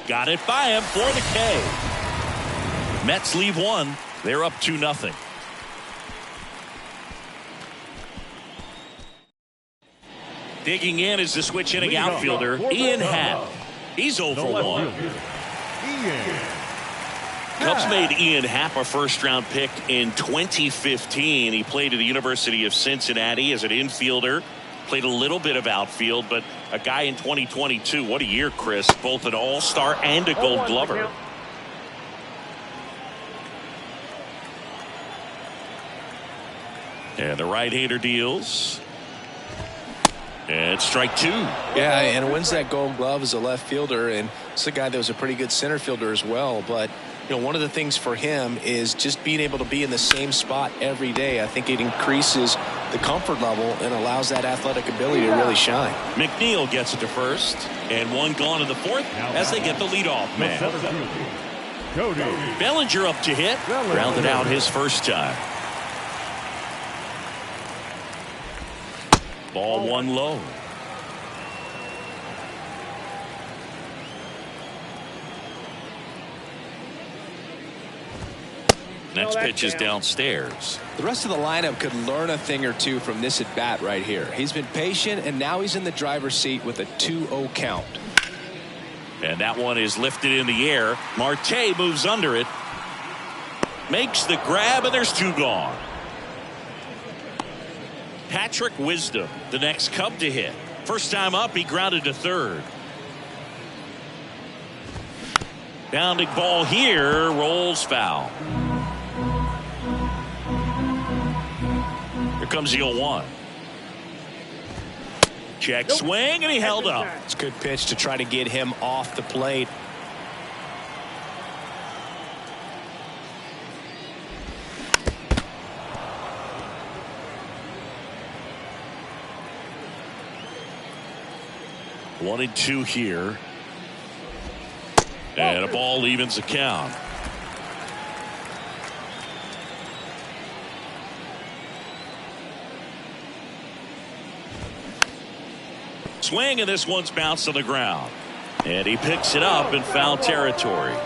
Got it by him for the K. Mets leave 1. They're up 2-0. Digging in is the switch hitting outfielder, Ian Happ. He's 0 for 1. Cubs made Ian Happ a first-round pick in 2015. He played at the University of Cincinnati as an infielder. Played a little bit of outfield, but a guy in 2022. What a year, Chris. Both an all-star and a gold glover. And the right-hander deals. And strike 2. Yeah, and wins that gold glove as a left fielder, and it's a guy that was a pretty good center fielder as well. But you know, one of the things for him is just being able to be in the same spot every day. I think it increases the comfort level and allows that athletic ability to really shine. McNeil gets it to first, and 1 gone in the 4th as they get the leadoff man. Bellinger up to hit, grounded out his first time. Ball 1 low. Next pitch is downstairs. The rest of the lineup could learn a thing or two from this at bat right here. He's been patient, and now he's in the driver's seat with a 2-0 count. And that one is lifted in the air. Marte moves under it. Makes the grab, and there's 2 gone. Patrick Wisdom, the next Cub to hit. First time up, he grounded to third. Bounding ball here, rolls foul. Here comes the 0-1. Check swing, and he held up. It's a good pitch to try to get him off the plate. One and two here. And a ball evens the count. Swing, and this one's bounced on the ground. And he picks it up in foul territory. 2-2.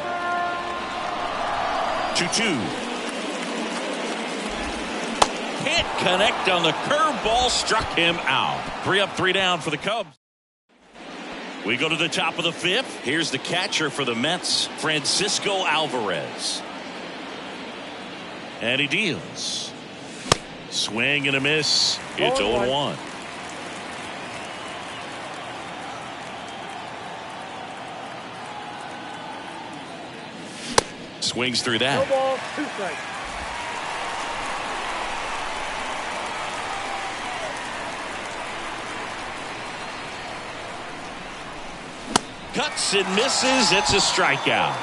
Can't connect on the curveball, struck him out. 3 up, 3 down for the Cubs. We go to the top of the 5th. Here's the catcher for the Mets, Francisco Alvarez. And he deals. Swing and a miss. It's 0-1. Swings through that. 2 strikes. Cuts and misses. It's a strikeout.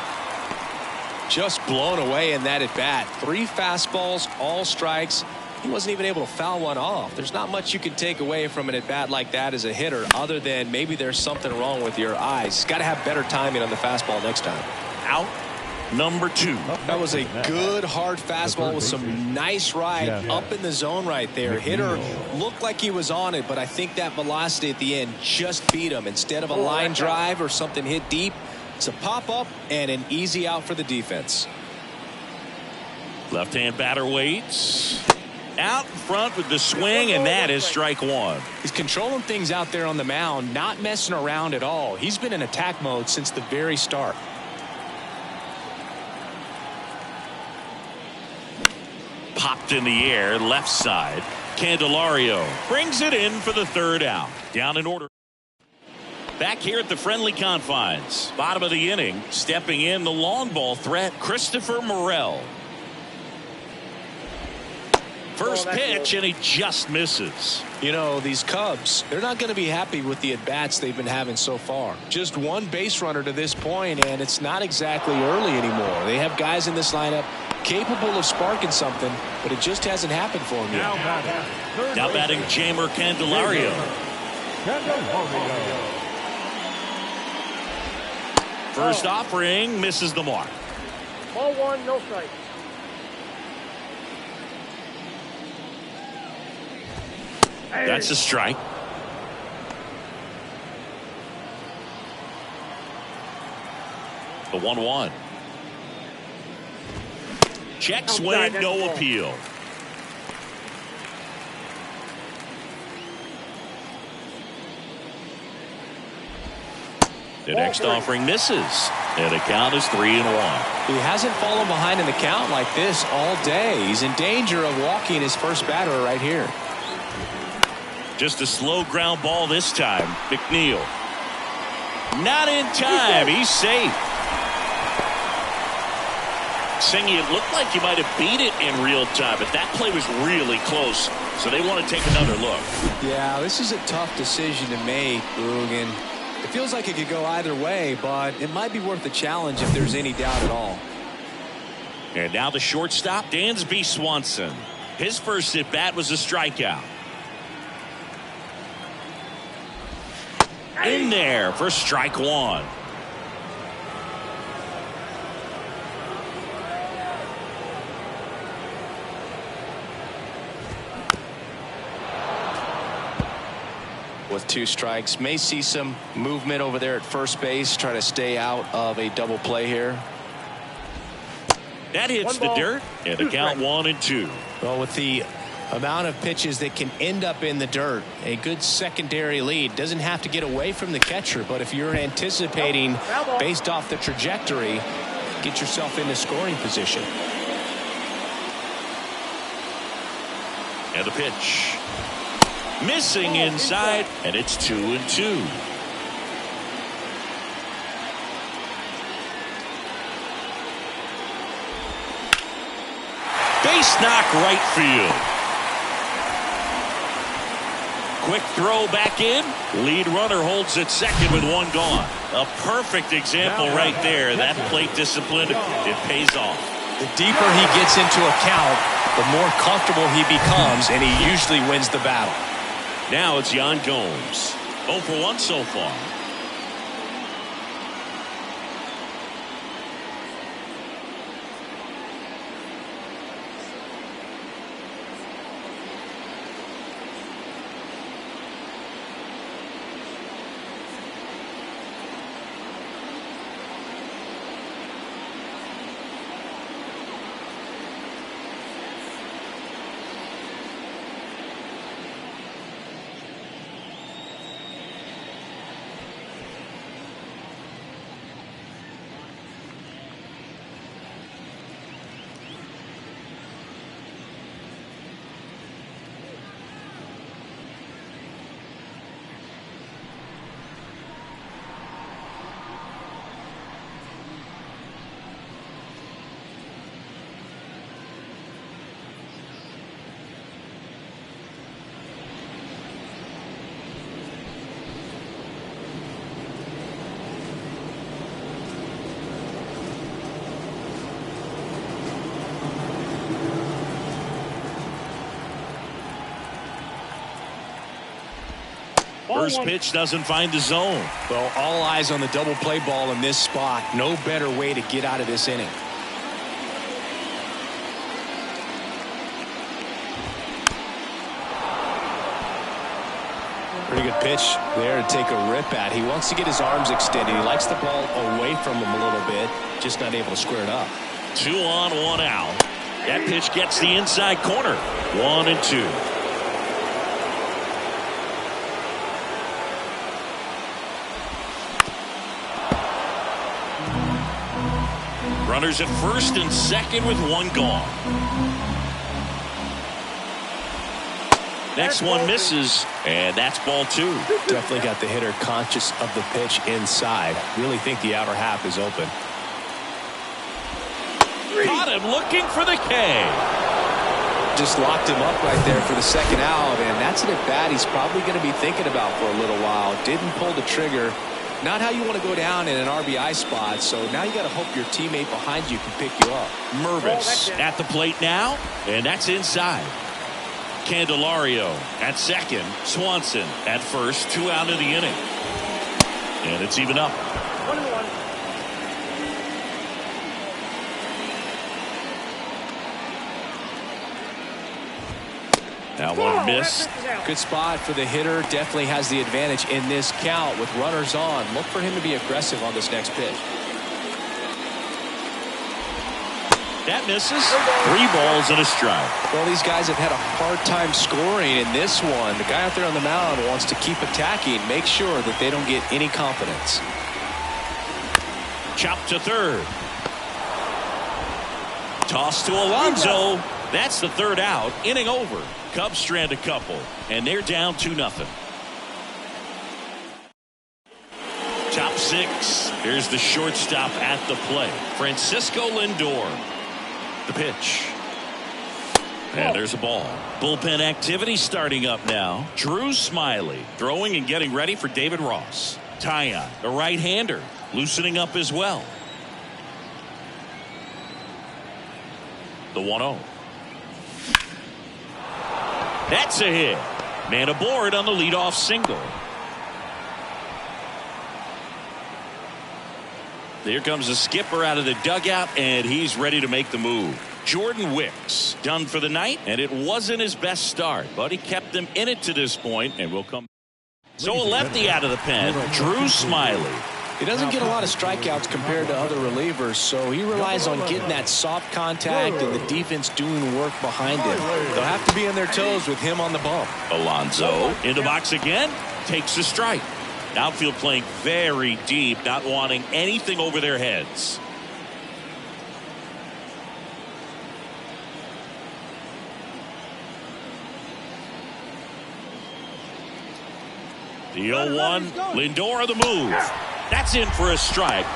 Just blown away in that at bat. 3 fastballs, all strikes. He wasn't even able to foul one off. There's not much you can take away from an at bat like that as a hitter, other than maybe there's something wrong with your eyes. He's got to have better timing on the fastball next time. Out number 2. That was a good hard fastball with some nice ride up in the zone right there. Hitter looked like he was on it, but I think that velocity at the end just beat him. Instead of a line drive or something hit deep, it's a pop up and an easy out for the defense. Left-hand batter waits. Out in front with the swing, and that is strike 1. He's controlling things out there on the mound, not messing around at all. He's been in attack mode since the very start. Popped in the air, left side. Candelario brings it in for the 3rd out. Down in order. Back here at the friendly confines. Bottom of the inning. Stepping in the long ball threat, Christopher Morel. First pitch, and he just misses. You know, these Cubs, they're not going to be happy with the at-bats they've been having so far. Just one base runner to this point, and it's not exactly early anymore. They have guys in this lineup capable of sparking something, but it just hasn't happened for them yet. Now batting Jeimer Candelario. First offering misses the mark. Ball 1, no strike. That's a strike. The 1-1. Check swing, no appeal. The next offering misses, and the count is 3-1. He hasn't fallen behind in the count like this all day. He's in danger of walking his first batter right here. Just a slow ground ball this time. McNeil. Not in time. He's safe. Singy, it looked like you might have beat it in real time, but that play was really close. So they want to take another look. Yeah, this is a tough decision to make, Rugen. It feels like it could go either way, but it might be worth the challenge if there's any doubt at all. And now the shortstop, Dansby Swanson. His first at bat was a strikeout. In there for strike 1. With 2 strikes, may see some movement over there at first base, try to stay out of a double play here. That hits the dirt, and the count 1-2. Well, with the amount of pitches that can end up in the dirt, a good secondary lead. Doesn't have to get away from the catcher, but if you're anticipating based off the trajectory, get yourself into scoring position. And the pitch. Missing inside, and it's 2-2. Base knock right field. Quick throw back in. Lead runner holds at second with one gone. A perfect example right there. That plate discipline, it pays off. The deeper he gets into a count, the more comfortable he becomes, and he usually wins the battle. Now it's Yan Gomes. 0 for 1 so far. First pitch doesn't find the zone. Well, all eyes on the double play ball in this spot. No better way to get out of this inning. Pretty good pitch there to take a rip at. He wants to get his arms extended. He likes the ball away from him a little bit, just not able to square it up. 2 on, 1 out. That pitch gets the inside corner. 1-2. Runners at first and second with one gone. Next one misses, and that's ball 2. Definitely got the hitter conscious of the pitch inside. Really think the outer half is open. Caught him looking for the K. Just locked him up right there for the second out, and that's an at-bat he's probably going to be thinking about for a little while. Didn't pull the trigger. Not how you want to go down in an RBI spot, so now you got to hope your teammate behind you can pick you up. Mervis at the plate now, and that's inside. Candelario at second. Swanson at first. 2 out of the inning. And it's even up. 1-1. That one missed. Good spot for the hitter. Definitely has the advantage in this count with runners on. Look for him to be aggressive on this next pitch. That misses. 3 balls and a strike. Well, these guys have had a hard time scoring in this one. The guy out there on the mound wants to keep attacking, make sure that they don't get any confidence. Chop to third. Toss to Alonso. That's the 3rd out. Inning over. Cubs strand a couple, and they're down 2-0. Top 6. Here's the shortstop at the plate, Francisco Lindor. The pitch. And there's a ball. Bullpen activity starting up now. Drew Smiley throwing and getting ready for David Ross. Taillon, the right-hander, loosening up as well. The 1-0. That's a hit. Man aboard on the leadoff single. There comes the skipper out of the dugout, and he's ready to make the move. Jordan Wicks done for the night, and it wasn't his best start, but he kept them in it to this point, and we'll come. So a lefty out of the pen, Drew Smiley. He doesn't get a lot of strikeouts compared to other relievers, so he relies on getting that soft contact and the defense doing work behind him. They'll have to be on their toes with him on the bump. Alonso in the box again, takes a strike. Outfield playing very deep, not wanting anything over their heads. The 0-1, Lindor the move. That's in for a strike.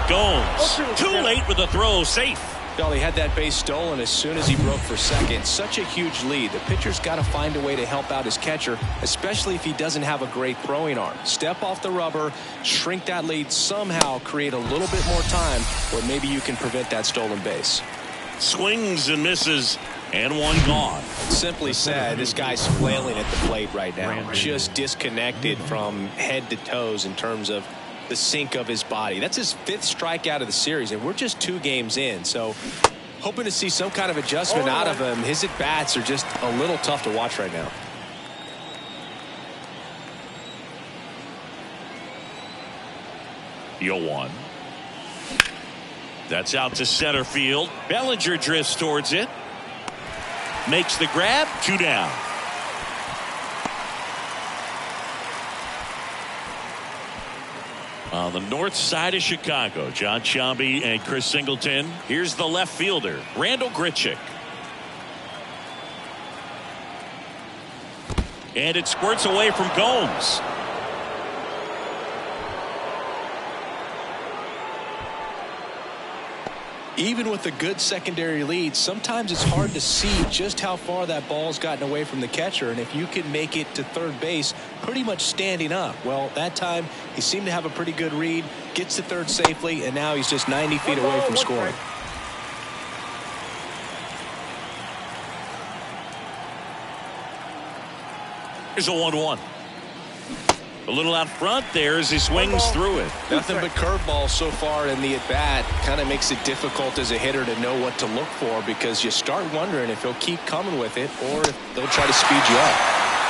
Gomes too late with the throw, safe. Well, he had that base stolen as soon as he broke for second. Such a huge lead. The pitcher's got to find a way to help out his catcher, especially if he doesn't have a great throwing arm. Step off the rubber, shrink that lead, somehow create a little bit more time where maybe you can prevent that stolen base. Swings and misses, and one gone. Simply said, this guy's flailing at the plate right now. Just disconnected from head to toes in terms of the sink of his body. That's his 5th strikeout of the series, and we're just 2 games in. So hoping to see some kind of adjustment out of him. His at-bats are just a little tough to watch right now. The 0-1. That's out to center field. Bellinger drifts towards it. Makes the grab. 2 down. On the north side of Chicago, John Sciambi and Chris Singleton. Here's the left fielder, Randal Grichuk. And it squirts away from Gomes. Even with a good secondary lead, sometimes it's hard to see just how far that ball's gotten away from the catcher, and if you can make it to third base pretty much standing up. Well, that time he seemed to have a pretty good read, gets to third safely, and now he's just 90 feet away from scoring. Here's a 1-1. A little out front there as he swings through it. Nothing but curveballs so far in the at-bat. Kind of makes it difficult as a hitter to know what to look for, because you start wondering if he'll keep coming with it or if they'll try to speed you up.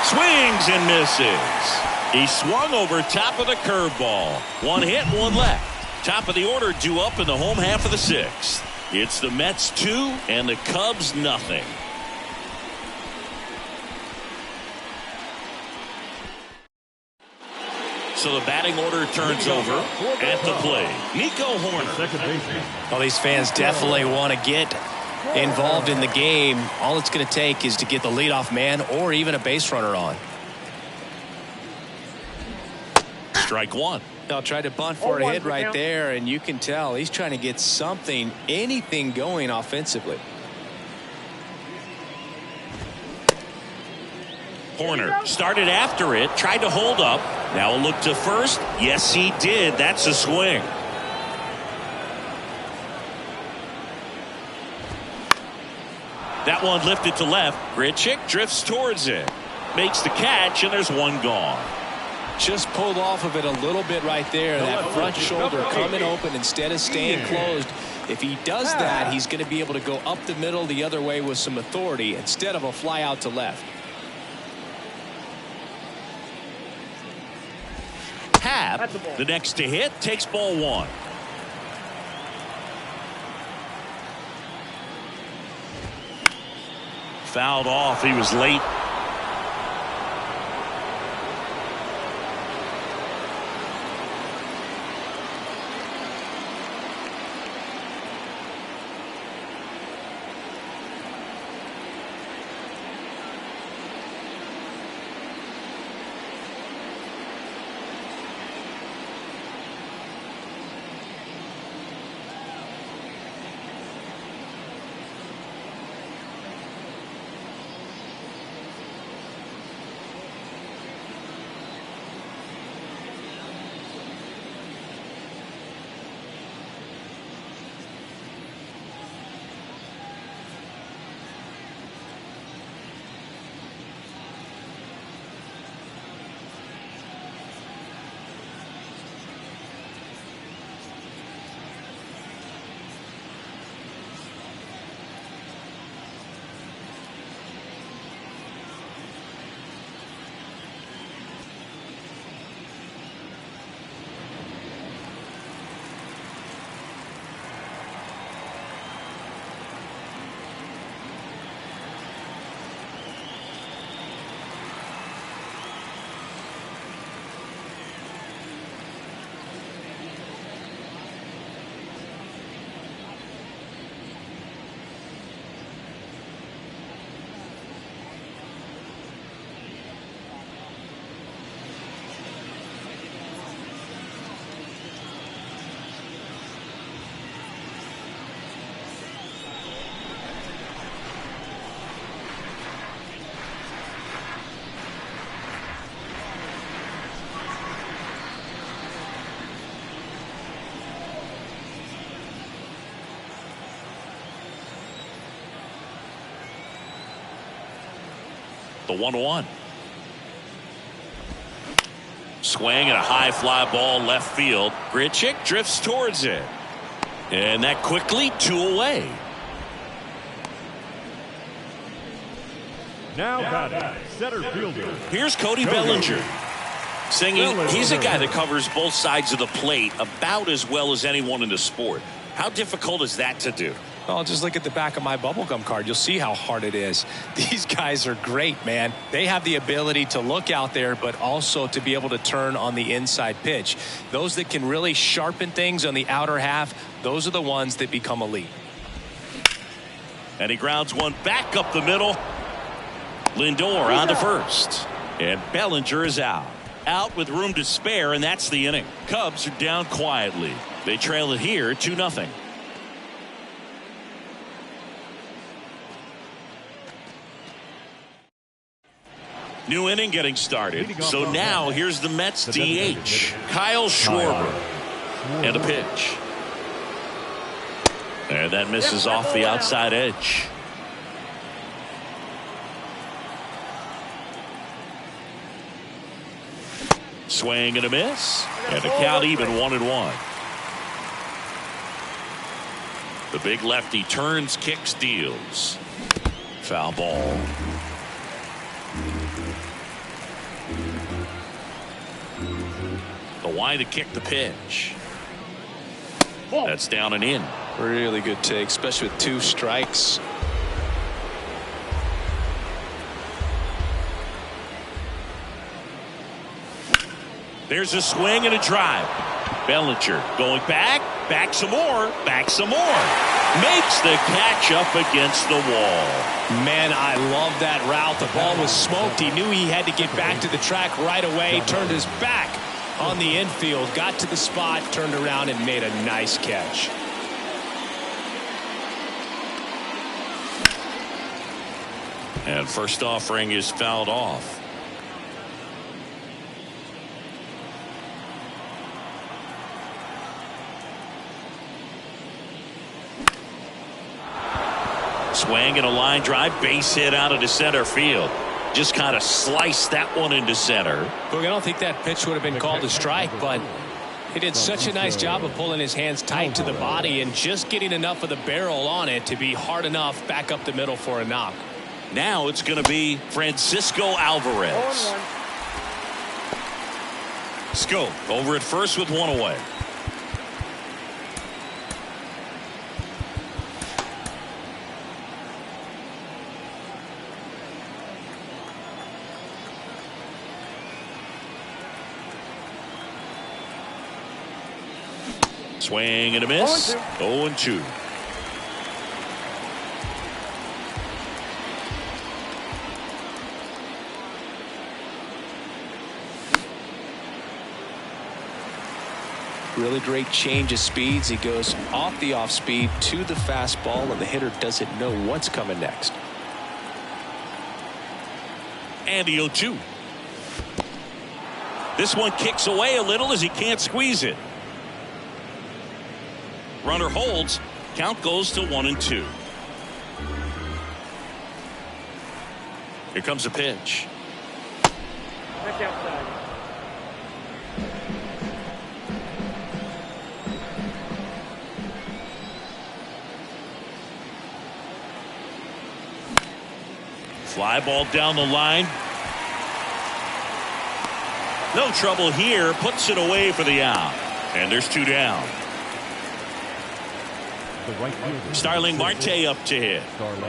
Swings and misses. He swung over top of the curveball. 1 hit, 1 left. Top of the order due up in the home half of the 6th. It's the Mets 2 and the Cubs nothing. So the batting order turns over at the plate. Nico Hoerner. Second baseman. Well, these fans definitely want to get involved in the game. All it's going to take is to get the leadoff man or even a base runner on. Strike 1. They'll try to bunt for a hit right there, and you can tell he's trying to get something, anything going offensively. Hoerner started after it, tried to hold up. Now a look to first. Yes, he did. That's a swing. That one lifted to left. Grichuk drifts towards it. Makes the catch, and there's 1 gone. Just pulled off of it a little bit right there. That front shoulder coming open instead of staying closed. If he does that, he's going to be able to go up the middle the other way with some authority instead of a fly out to left. Happ, the next to hit, takes ball 1. Fouled off. He was late. The 1-1. Swing and a high fly ball left field. Grichuk drifts towards it. And that quickly 2 away. Now batting, center fielder. Here's Cody Bellinger. Singing, he's a guy that covers both sides of the plate about as well as anyone in the sport. How difficult is that to do? Well, just look at the back of my bubblegum card. You'll see how hard it is. These guys are great, man. They have the ability to look out there, but also to be able to turn on the inside pitch. Those that can really sharpen things on the outer half, those are the ones that become elite. And he grounds one back up the middle. Lindor on to first. And Bellinger is out. Out with room to spare, and that's the inning. Cubs are down quietly. They trail it here 2-0. New inning getting started. So now here's the Mets DH, Kyle Schwarber. And a pitch. And that misses off the outside edge. Swing and a miss. And a count even 1-1. The big lefty turns, kicks, deals. Foul ball. The wind to kick the pitch. That's down and in. Really good take, especially with 2 strikes. There's a swing and a drive. Bellinger going back some more, makes the catch up against the wall. Man, I love that route. The ball was smoked. He knew he had to get back to the track right away. Turned his back on the infield, got to the spot, turned around and made a nice catch. And first offering is fouled off. Swing and a line drive, base hit out into center field. Just kind of sliced that one into center. Look, I don't think that pitch would have been called a strike, but he did such a nice job of pulling his hands tight to the body and just getting enough of the barrel on it to be hard enough back up the middle for a knock. Now it's going to be Francisco Alvarez. Scope over at first with 1 away. Swing and a miss. 0-2. Really great change of speeds. He goes off the off speed to the fastball, and the hitter doesn't know what's coming next. And the 0-2. This one kicks away a little as he can't squeeze it. Runner holds. Count goes to 1-2. Here comes a pitch. Back outside. Fly ball down the line. No trouble here. Puts it away for the out. And there's 2 down. The right fielder. Starling Marte up to hit. Starling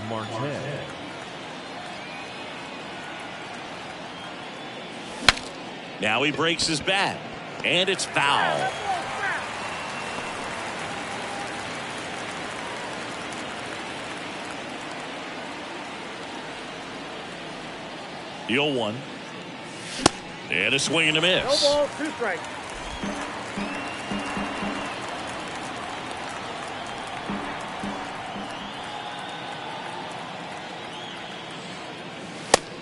Marte. Now he breaks his bat. And it's foul. The 0-1. And a swing and a miss. No ball, 2 strikes.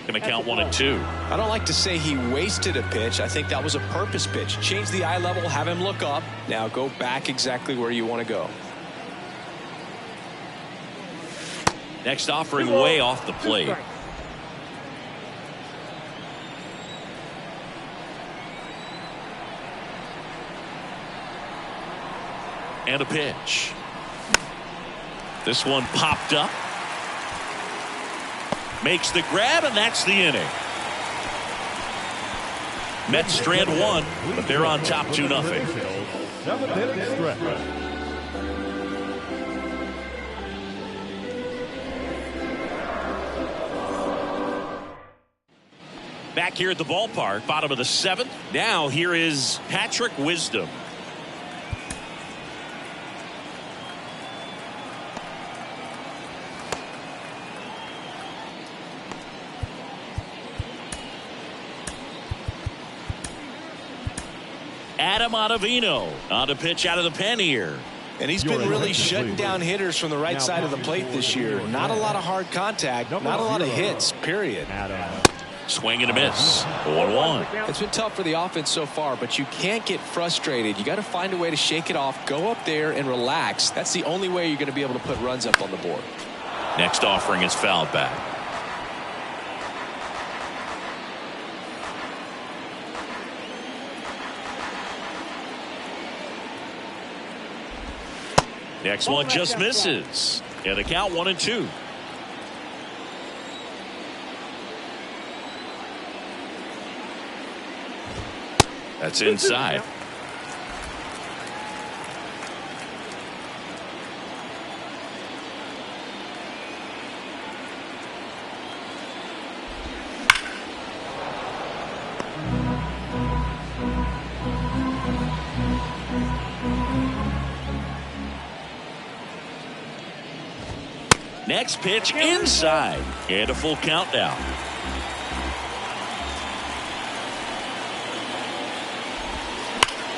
Going to count 1-2. I don't like to say he wasted a pitch. I think that was a purpose pitch. Change the eye level, have him look up. Now go back exactly where you want to go. Next offering way off the plate. And a pitch. This one popped up. Makes the grab, and that's the inning. Mets strand one, but they're on top 2-0. Seventh inning stretch. Back here at the ballpark, bottom of the 7th. Now here is Patrick Wisdom. Adam Ottavino on a pitch out of the pen here. And he's been really shutting down hitters from the right side of the plate this year. Not a lot of hard contact, not a lot of hits, period. Swing and a miss. 1-1. It's been tough for the offense so far, but you can't get frustrated. You got to find a way to shake it off, go up there and relax. That's the only way you're going to be able to put runs up on the board. Next offering is fouled back. Next one just misses. And the count 1-2. That's inside. Next pitch inside. And a full count now.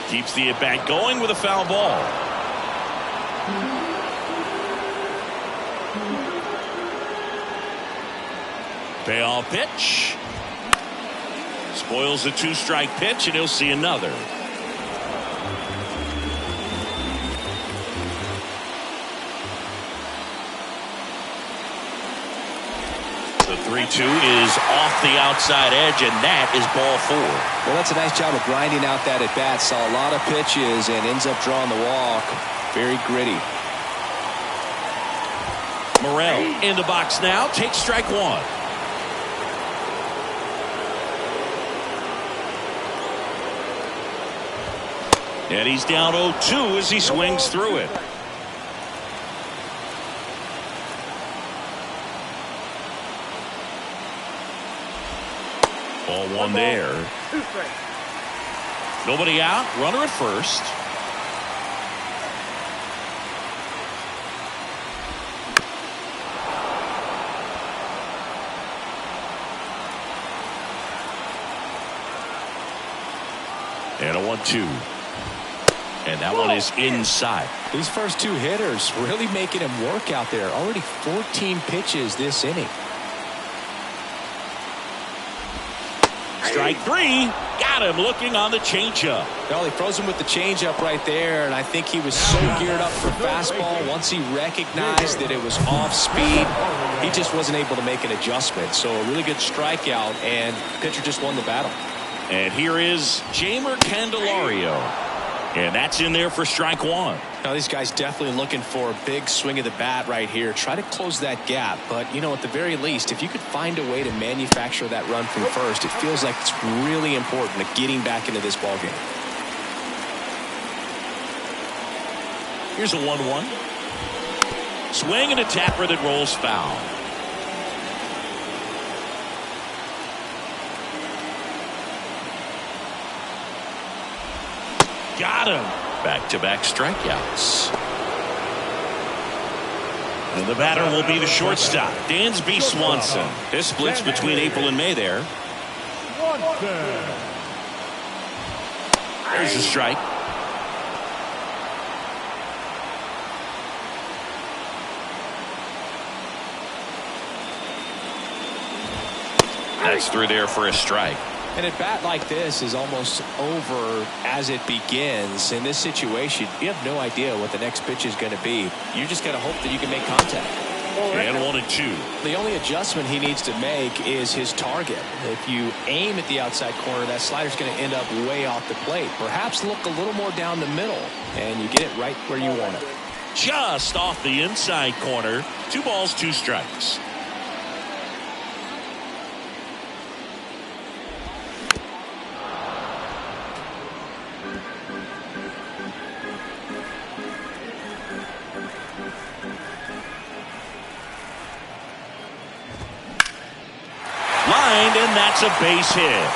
Keeps the at-bat going with a foul ball. Payoff pitch. Spoils the 2-strike pitch, and he'll see another. The 3-2 is off the outside edge, and that is ball 4. Well, that's a nice job of grinding out that at bat. Saw a lot of pitches and ends up drawing the walk. Very gritty. Morel in the box now. Takes strike 1. And he's down 0-2 as he swings through it. Ball 1 there. Nobody out. Runner at first. And a 1-2. And that one is inside. These first 2 hitters really making him work out there. Already 14 pitches this inning. Strike 3. Got him looking on the changeup. Well, he froze him with the changeup right there, and I think he was so geared up for fastball. Once he recognized that it was off speed, he just wasn't able to make an adjustment. So a really good strikeout, and the pitcher just won the battle. And here is Jeimer Candelario. And that's in there for strike 1. Now, these guys definitely looking for a big swing of the bat right here. Try to close that gap. But, you know, at the very least, if you could find a way to manufacture that run from first, it feels like it's really important to getting back into this ballgame. Here's a 1-1. Swing and a tapper that rolls foul. Got him. Back-to-back strikeouts. And the batter will be the shortstop, Dansby Swanson. This splits between April and May there. There's a strike. That's through there for a strike. And a bat like this is almost over as it begins. In this situation, you have no idea what the next pitch is going to be. You just got to hope that you can make contact. And 1-2. The only adjustment he needs to make is his target. If you aim at the outside corner, that slider's going to end up way off the plate. Perhaps look a little more down the middle, and you get it right where you want it. Just off the inside corner. 2 balls, 2 strikes. Lined, and that's a base hit.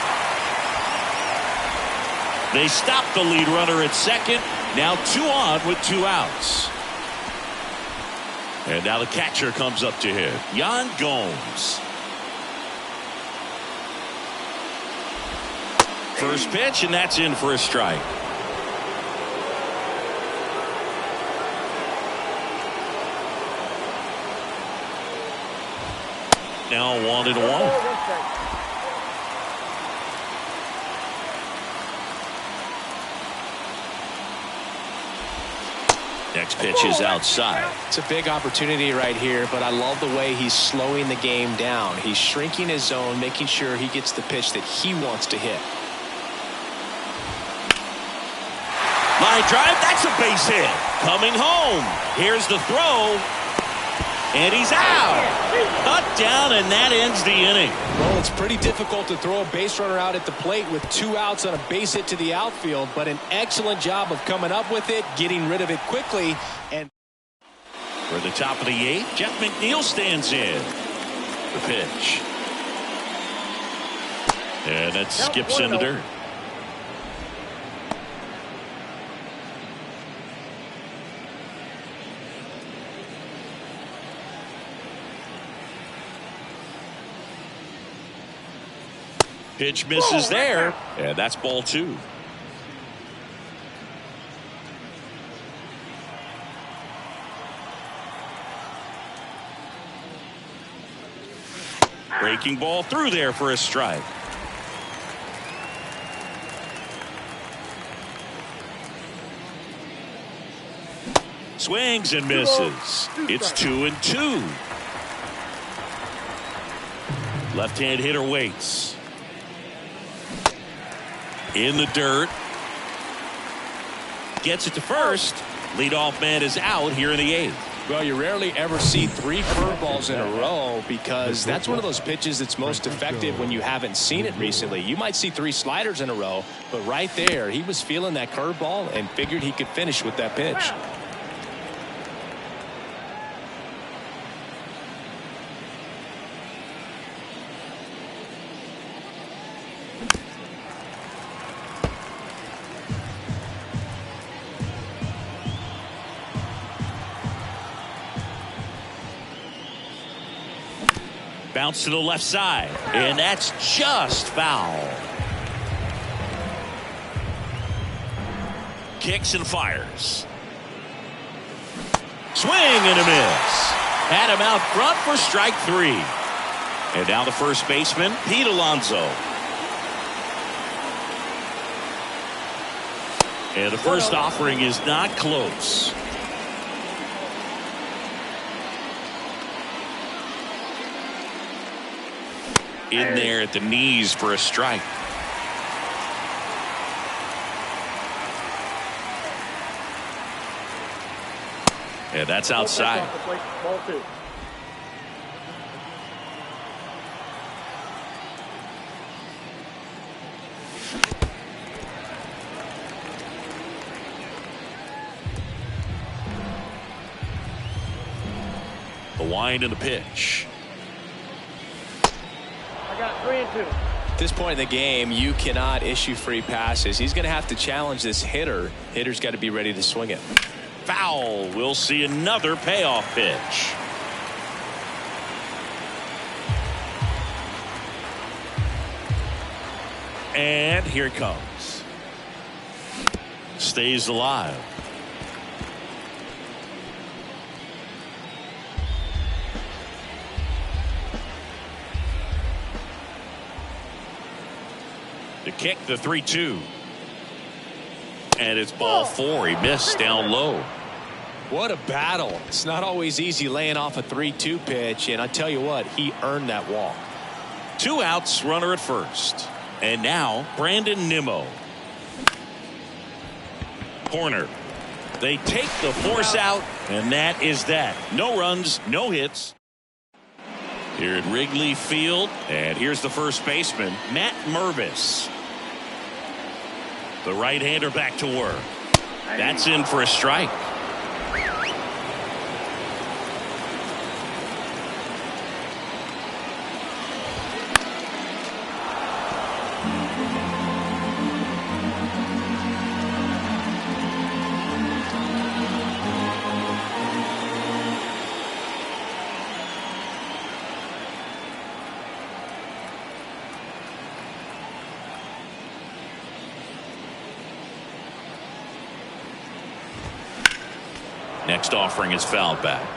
They stop the lead runner at second. Now 2 on with 2 outs. And now the catcher comes up to hit. Yan Gomes. First pitch, and that's in for a strike. Now 1-1. Next pitch is outside. It's a big opportunity right here, but I love the way he's slowing the game down. He's shrinking his zone, making sure he gets the pitch that he wants to hit. Line drive, that's a base hit. Coming home. Here's the throw. And he's out. Cut down, and that ends the inning. Well, it's pretty difficult to throw a base runner out at the plate with 2 outs on a base hit to the outfield, but an excellent job of coming up with it, getting rid of it quickly. And for the top of the 8th, Jeff McNeil stands in. The pitch. And it skips in the dirt. Pitch misses there, and that's ball 2. Breaking ball through there for a strike. Swings and misses. It's 2-2. Left-hand hitter waits. In the dirt. Gets it to first. Leadoff man is out here in the 8th. Well, you rarely ever see 3 curveballs in a row because that's one of those pitches that's most effective when you haven't seen it recently. You might see 3 sliders in a row, but right there, he was feeling that curveball and figured he could finish with that pitch. Bounce to the left side, and that's just foul. Kicks and fires. Swing and a miss. Had him out front for strike 3. And now the first baseman, Pete Alonso. And the first offering is not close. In there at the knees for a strike. And that's outside. Ball 2. The wind and the pitch. I got 3-2. At this point in the game, you cannot issue free passes. He's going to have to challenge this hitter. Hitter's got to be ready to swing it. Foul. We'll see another payoff pitch. And here it comes. Stays alive. To kick the 3-2. And it's ball 4. He missed down low. What a battle. It's not always easy laying off a 3-2 pitch, and I tell you what, he earned that walk. 2 outs, runner at first. And now Brandon Nimmo. Corner. They take the force out, and that is that. No runs, no hits. Here at Wrigley Field, and here's the first baseman, Matt Mervis. The right-hander back to work. That's in for a strike. Next offering is fouled back.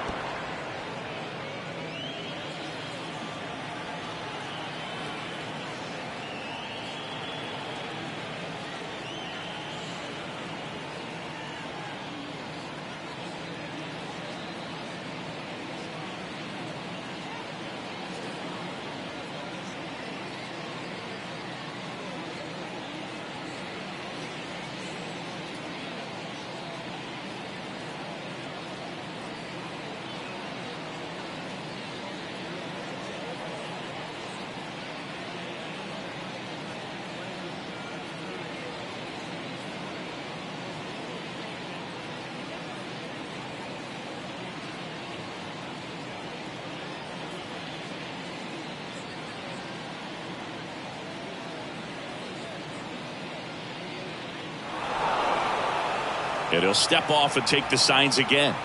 And he'll step off and take the signs again.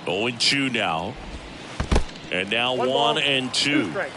0-2 now. And now One 1 ball, and 2 2. strikes.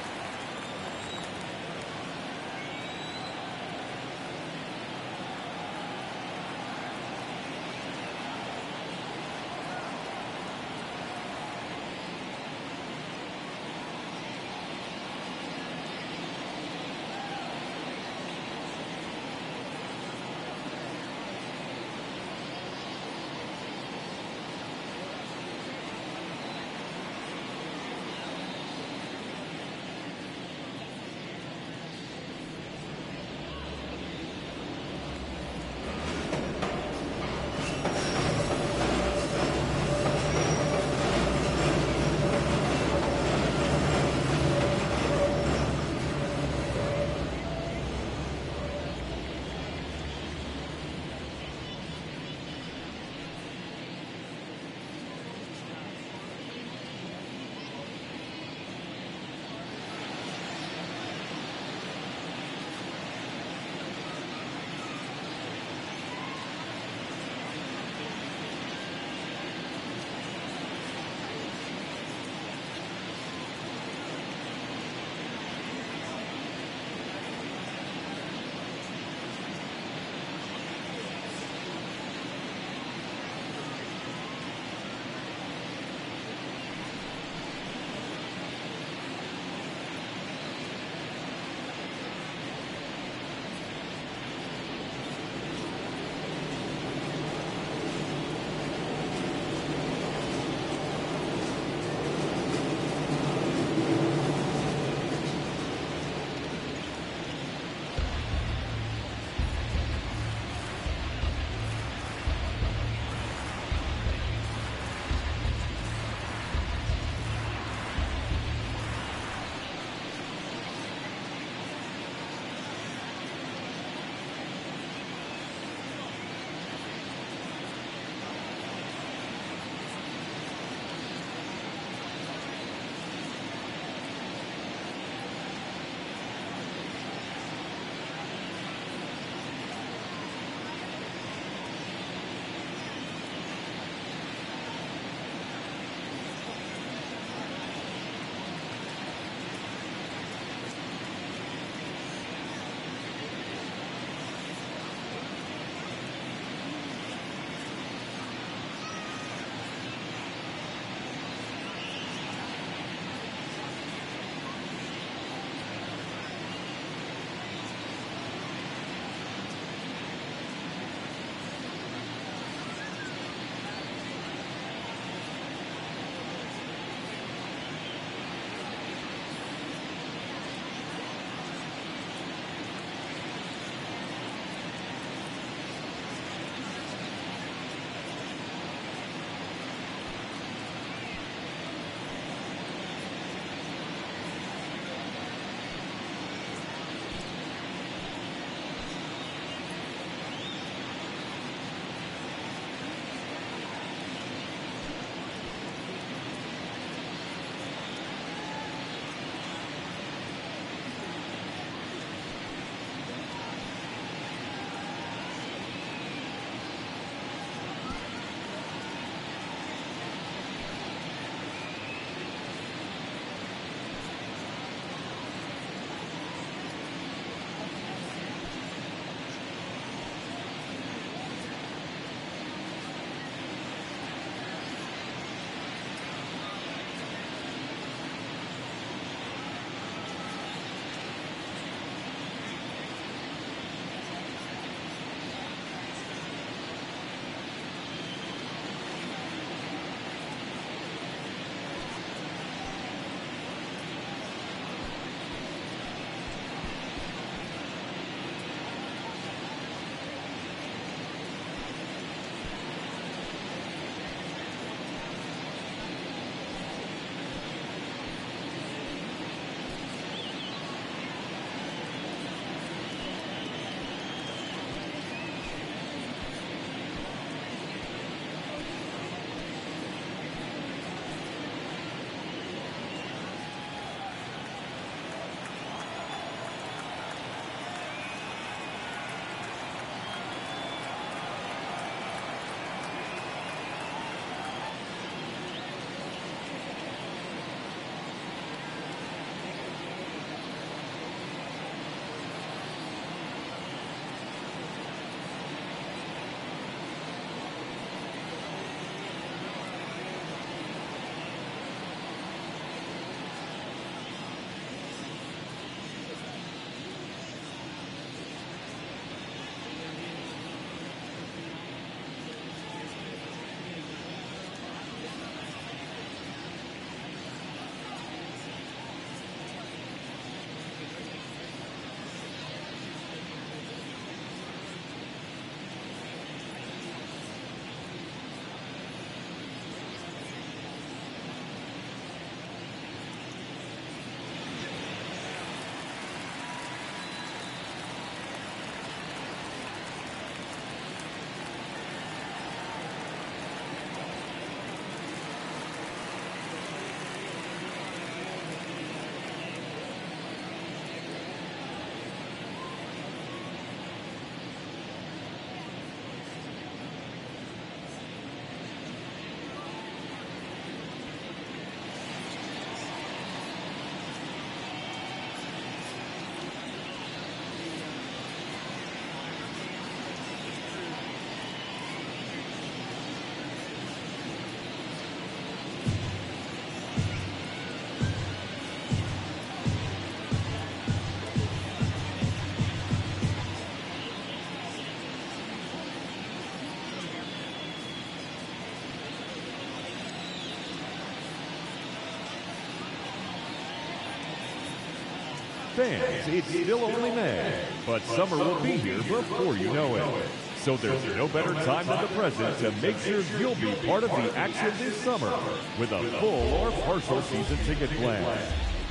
Fans, it's still only May, but summer will be here before you know it. So there's no better time than the present to make sure you'll be part of the action this summer with a full or partial season ticket plan.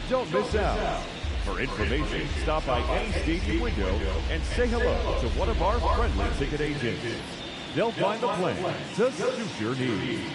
Don't miss out. For information, stop by any stadium window and say hello to one of our friendly ticket agents. They'll find a plan to suit your needs.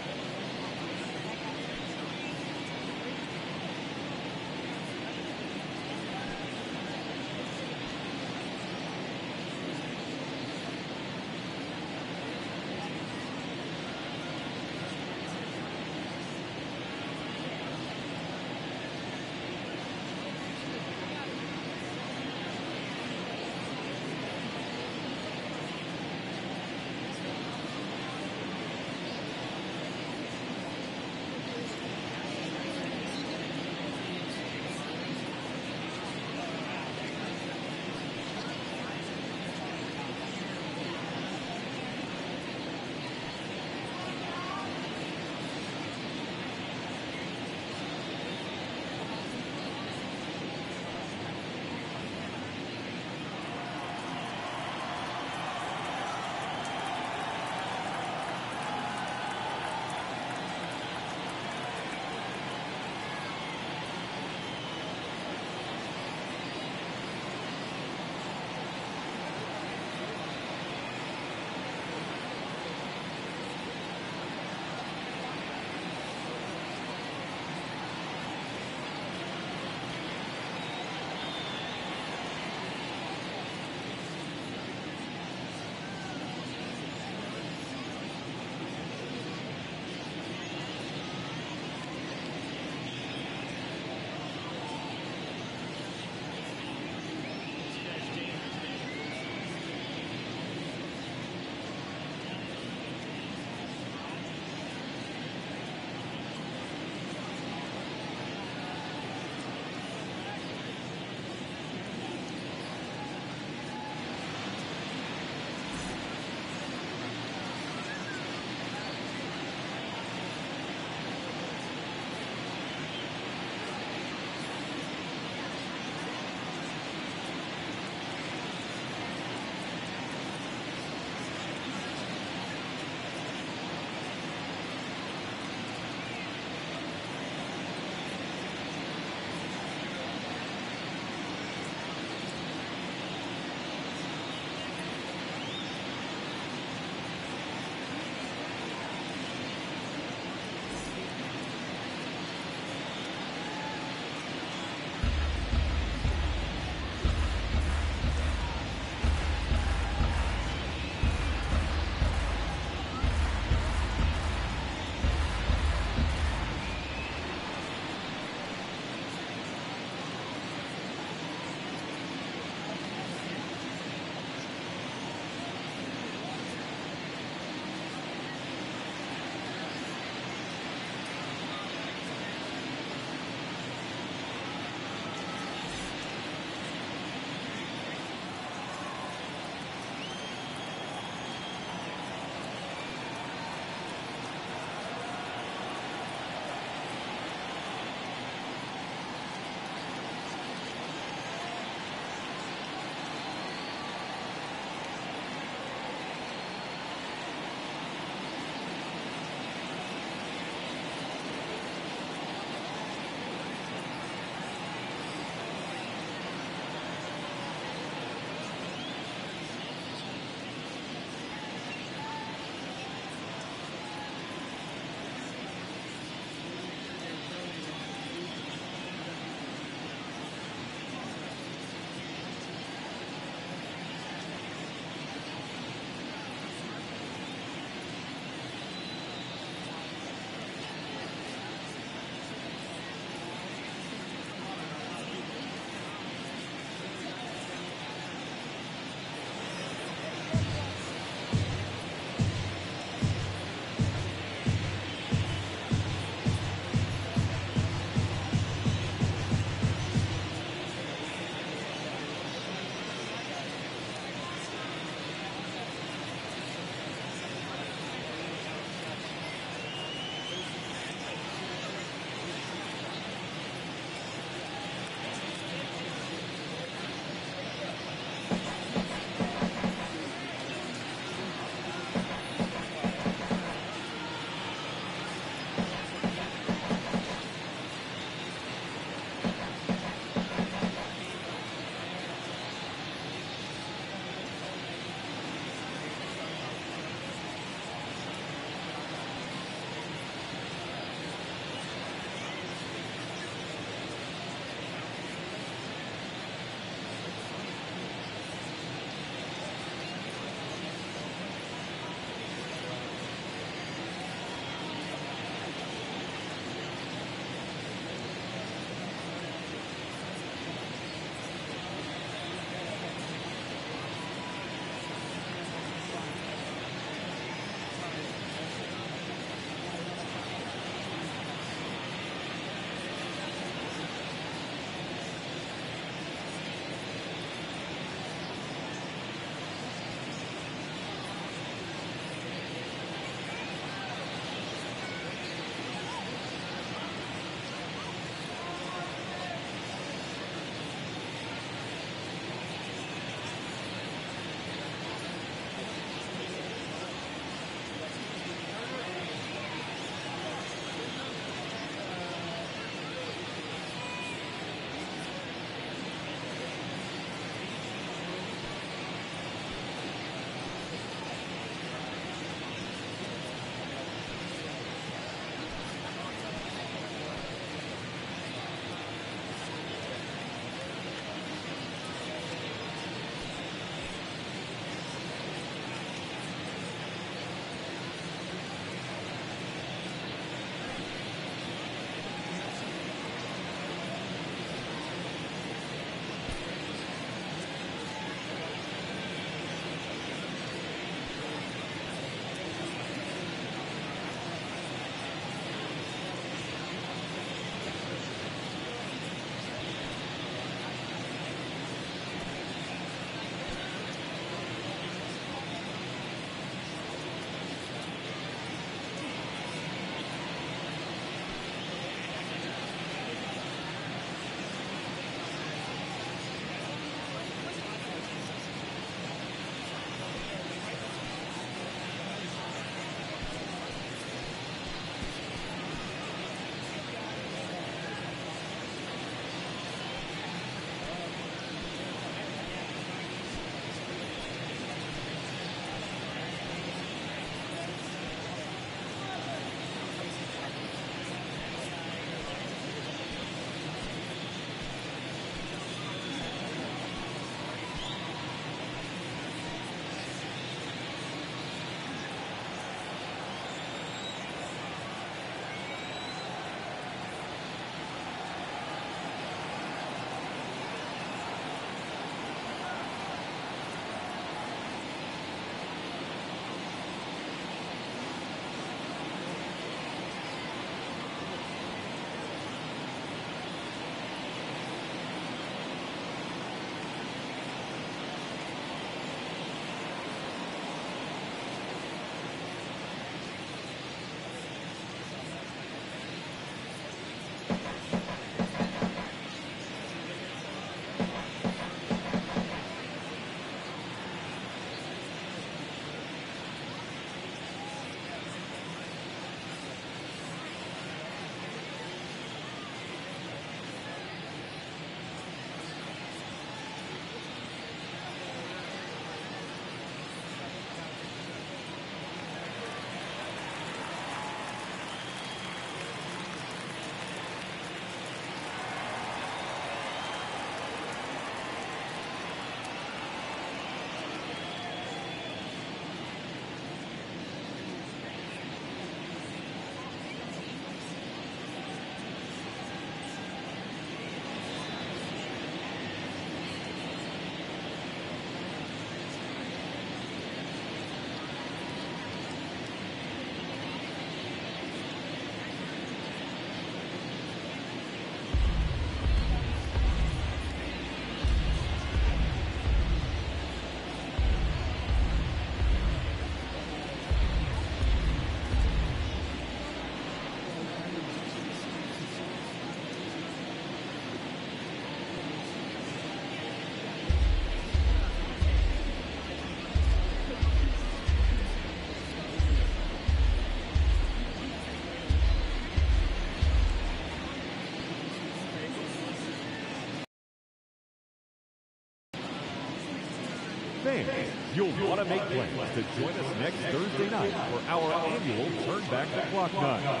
Fans, you'll want to make plans to join us next Thursday night for our annual Turn Back the Clock night.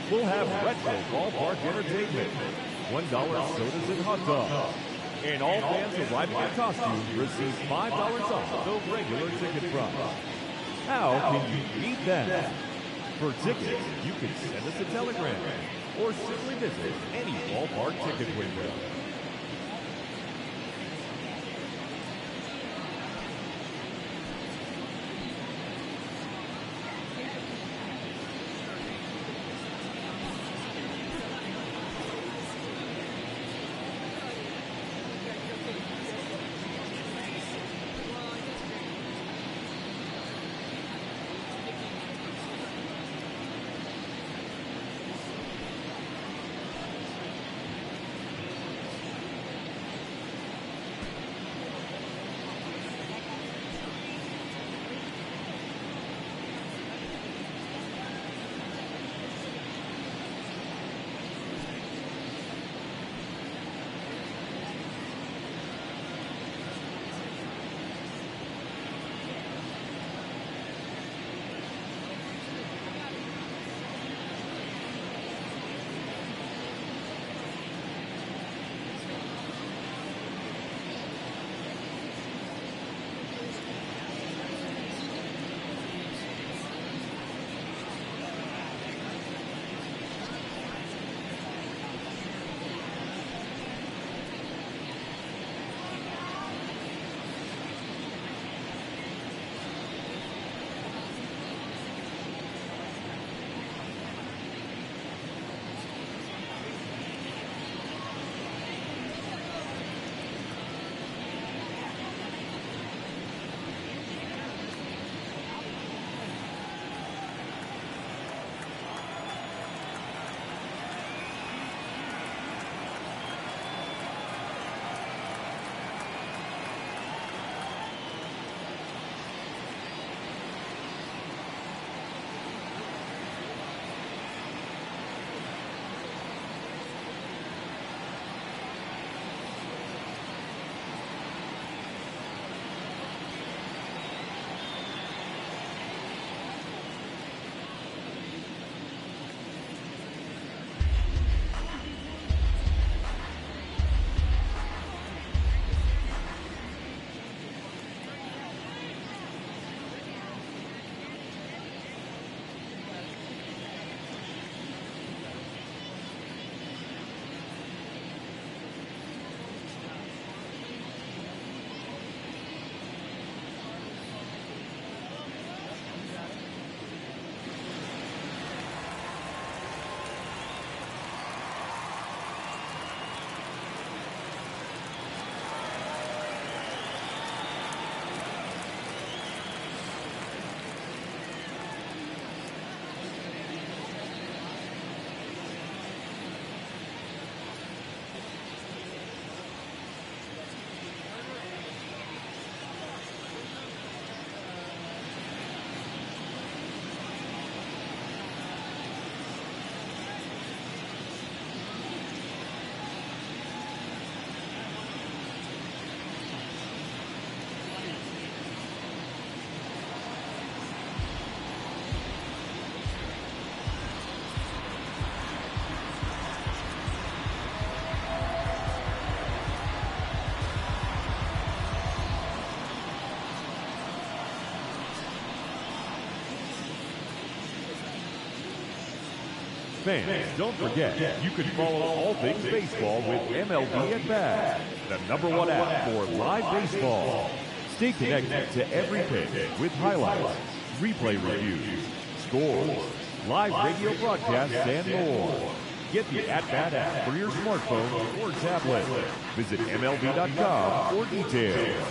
We'll have retro ballpark entertainment, $1 sodas and hot dogs, and all fans arriving in costume receive $5 off the regular ticket price. How can you beat that? For tickets, you can send us a telegram or simply visit any ballpark ticket window. Fans, don't forget, you can follow all things baseball with MLB At Bat, the #1 app for live baseball. Stay connected to every pitch with highlights, replay reviews, scores, live radio broadcasts, and more. Get the At Bat app for your smartphone or tablet. Visit MLB.com for details.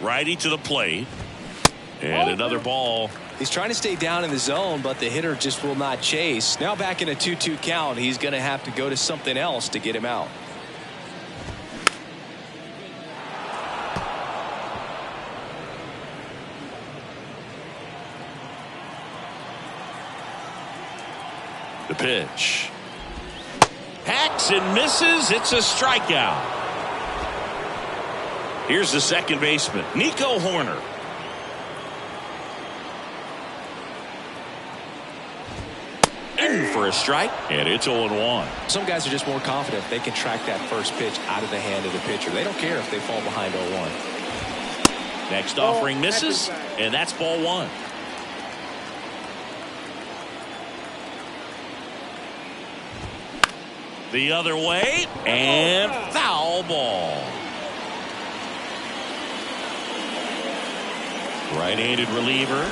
Righty to the plate. And another ball. He's trying to stay down in the zone, but the hitter just will not chase. Now back in a 2-2 count, he's going to have to go to something else to get him out. The pitch. Hacks and misses. It's a strikeout. Here's the second baseman, Nico Hoerner. In for a strike, and it's 0-1. Some guys are just more confident if they can track that first pitch out of the hand of the pitcher. They don't care if they fall behind 0-1. Next offering misses, and that's ball one. The other way, and foul ball. Right-handed reliever.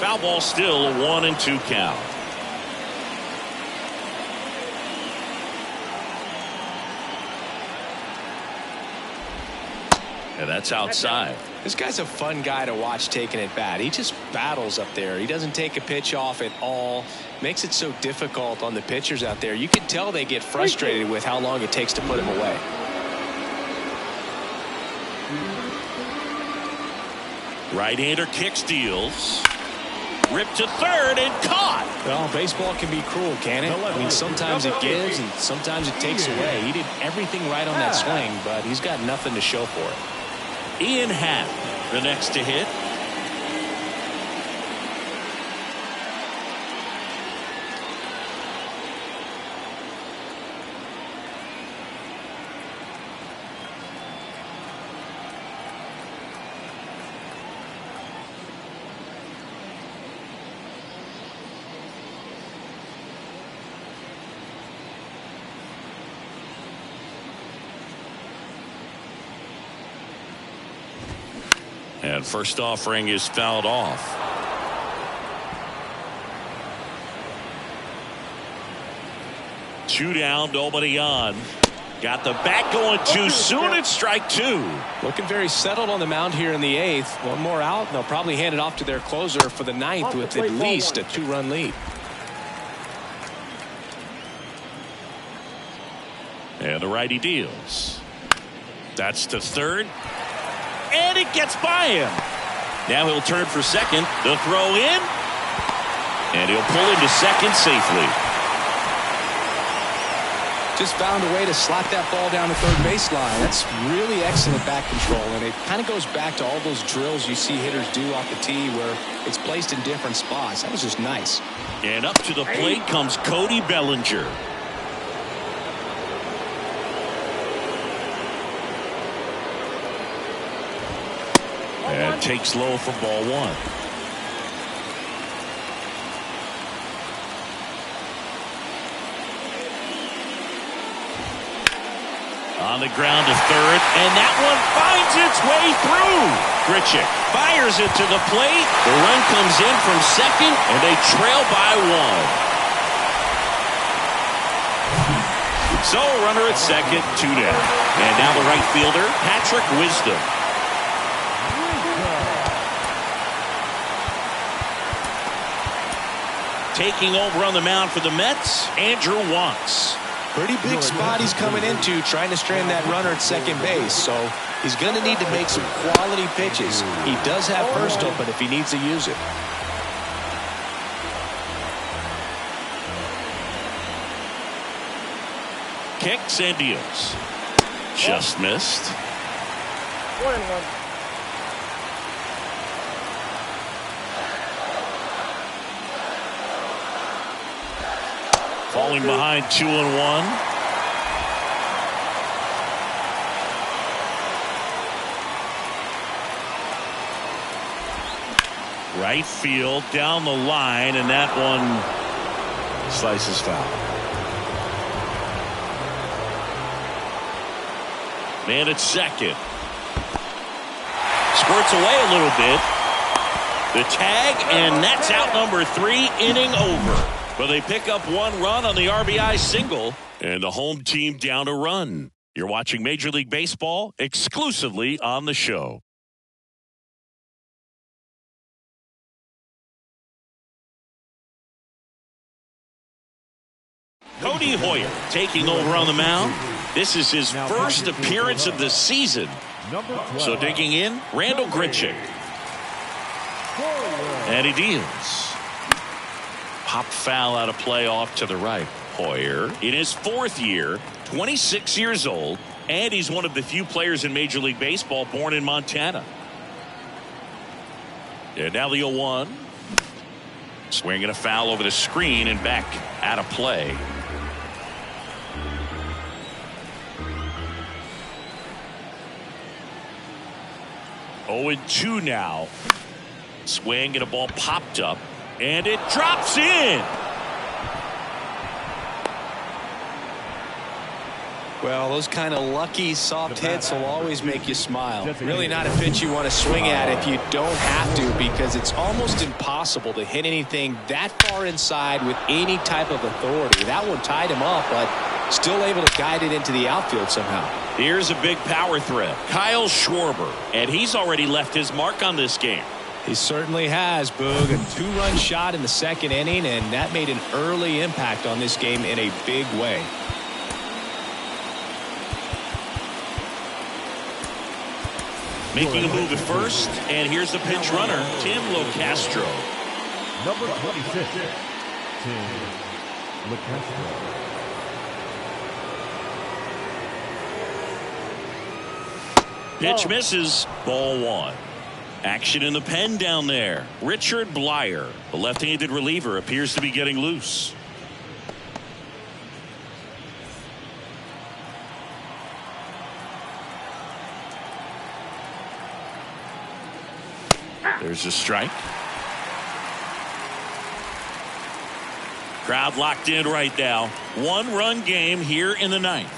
Foul ball, still a 1-2 count. And that's outside. This guy's a fun guy to watch taking at bat. He just battles up there. He doesn't take a pitch off at all. Makes it so difficult on the pitchers out there. You can tell they get frustrated with how long it takes to put him away. Right-hander kick steals. Ripped to third and caught. Well, baseball can be cruel, can it? I mean, sometimes it gives and sometimes it takes away. He did everything right on that swing, but he's got nothing to show for it. Ian Happ, the next to hit. And first offering is fouled off. Two down, nobody on. Got the bat going too soon. It's strike two. Looking very settled on the mound here in the eighth. One more out, and they'll probably hand it off to their closer for the ninth with at least a 2-run lead. And the righty deals. That's to third. And it gets by him. Now he'll turn for second. The throw in. And he'll pull him to second safely. Just found a way to slap that ball down the third baseline. That's really excellent bat control, and it kind of goes back to all those drills you see hitters do off the tee where it's placed in different spots. That was just nice. And up to the plate comes Cody Bellinger. And takes low for ball one. On the ground to third, and that one finds its way through. Grichuk fires it to the plate. The run comes in from second, and they trail by one. So runner at second, 2 down. And now the right fielder, Patrick Wisdom. Taking over on the mound for the Mets, Andrew Wantz. Pretty big spot he's coming into, trying to strand that runner at second base. So he's going to need to make some quality pitches. He does have first open if he needs to use it. Kicks and deals. Just missed. 1-1. Falling behind 2-1. Right field down the line, and that one slices foul. Man at second. Squirts away a little bit. The tag, and that's out number 3, inning over. But they pick up 1 run on the RBI single, and the home team down a run. You're watching Major League Baseball exclusively on the show. Cody Hoyer taking over on the mound. This is his first appearance of the season. So digging in, Randall Grichuk. And he deals. Pop foul out of play off to the right. Hoyer in his 4th year, 26 years old, and he's one of the few players in Major League Baseball born in Montana. And now the 0-1. Swinging a foul over the screen and back out of play. Oh, 2 now. Swing and a ball popped up, and it drops in. Well, those kind of lucky soft hits will always make you smile. Really not a pitch you want to swing at if you don't have to, because it's almost impossible to hit anything that far inside with any type of authority. That one tied him up, but still able to guide it into the outfield somehow. Here's a big power threat, Kyle Schwarber, and he's already left his mark on this game. He certainly has, Boog. A 2-run shot in the 2nd inning, and that made an early impact on this game in a big way. Making a move at first, and here's the pinch runner, Tim Locastro. Number 26, Tim Locastro. Pitch misses, ball 1. Action in the pen down there. Richard Blyer, the left-handed reliever, appears to be getting loose. There's a strike. Crowd locked in right now. 1-run game here in the 9th.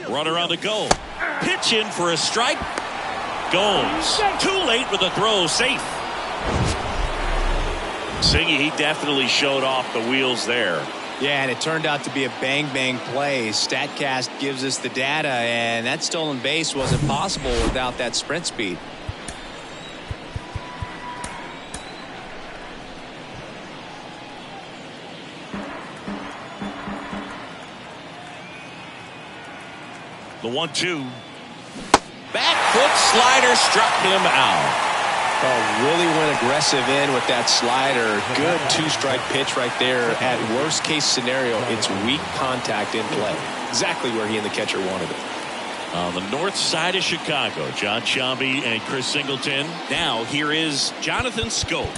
Runner on the go. Pitch in for a strike. Goes. Too late with the throw. Safe. Singy, he definitely showed off the wheels there. Yeah, and it turned out to be a bang-bang play. StatCast gives us the data, and that stolen base wasn't possible without that sprint speed. The 1-2. Back foot slider struck him out. Oh, really went aggressive in with that slider. Good 2-strike pitch right there. At worst case scenario, it's weak contact in play. Exactly where he and the catcher wanted it. On the north side of Chicago, John Sciambi and Chris Singleton. Now here is Jonathan Schoop.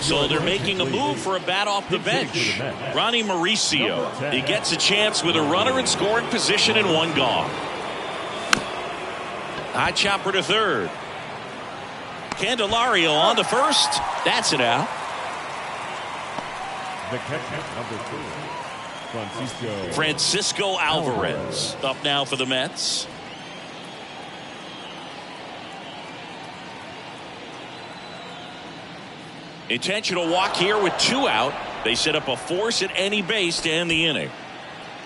So they're making a move for a bat off the bench. Ronnie Mauricio. He gets a chance with a runner in scoring position and 1 gone. High chopper to third. Candelario on to first. That's it out. The catcher, number 2, Francisco Alvarez up now for the Mets. Intentional walk here with 2 out. They set up a force at any base to end the inning.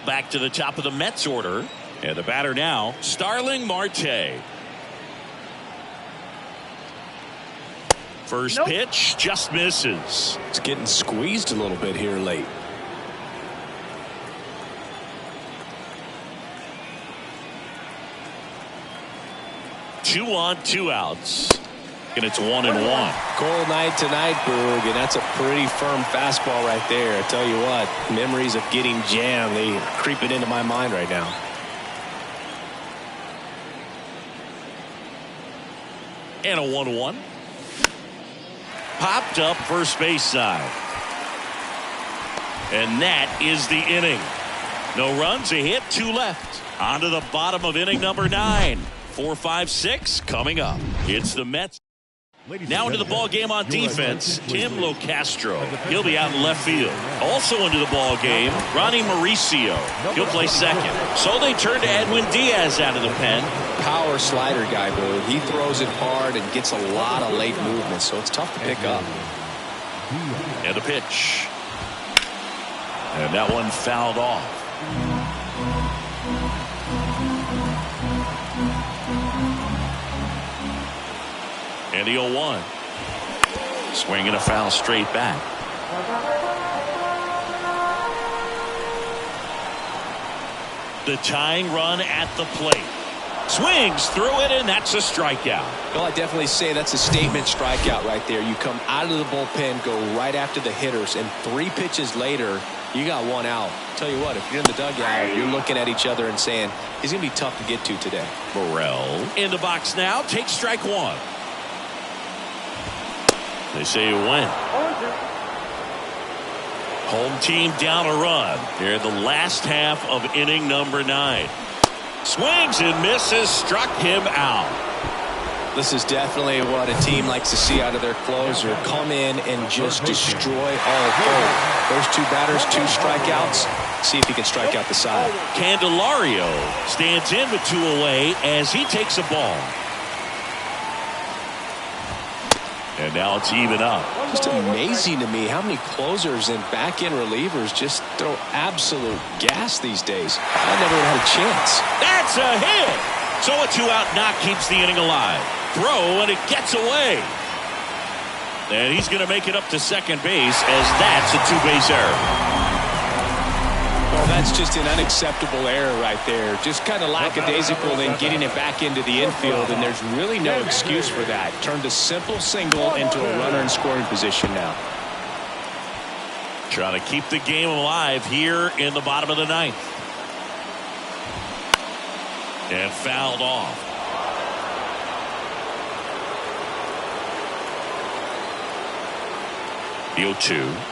Back to the top of the Mets order. And the batter now, Starling Marte. First pitch just misses. It's getting squeezed a little bit here late. Two on, 2 outs. And it's 1-1. Cold night tonight, Boog, and that's a pretty firm fastball right there. I tell you what, memories of getting jammed, they are creeping into my mind right now. And a 1-1. Popped up first base side. And that is the inning. No runs, a hit, 2 left. On to the bottom of inning number 9. 4, 5, 6 coming up. It's the Mets. Now into the ball game on defense, Tim Locastro. He'll be out in left field. Also into the ball game, Ronnie Mauricio. He'll play second. So they turn to Edwin Diaz out of the pen. Power slider guy, Boog. He throws it hard and gets a lot of late movement, so it's tough to pick up. And the pitch. And that one fouled off. And the 0-1. Swinging a foul straight back. The tying run at the plate. Swings through it, and that's a strikeout. Well, I definitely say that's a statement strikeout right there. You come out of the bullpen, go right after the hitters, and 3 pitches later, you got 1 out. Tell you what, if you're in the dugout, you're looking at each other and saying, he's going to be tough to get to today. Burrell in the box now, takes strike 1. They say it went. Home team down a run here in the last half of inning number 9. Swings and misses, struck him out. This is definitely what a team likes to see out of their closer. Come in and just destroy all hope. Those 2 batters, 2 strikeouts. See if he can strike out the side. Candelario stands in with 2 away as he takes a ball. And now it's even up. Just amazing to me how many closers and back-end relievers just throw absolute gas these days. I never had a chance. That's a hit. So a 2-out knock keeps the inning alive. Throw, and it gets away. And he's going to make it up to second base as that's a 2-base error. Well, that's just an unacceptable error right there. Just kind of lackadaisical in getting it back into the infield, and there's really no excuse for that. Turned a simple single into a runner in scoring position now. Trying to keep the game alive here in the bottom of the 9th. And fouled off. The 0-2.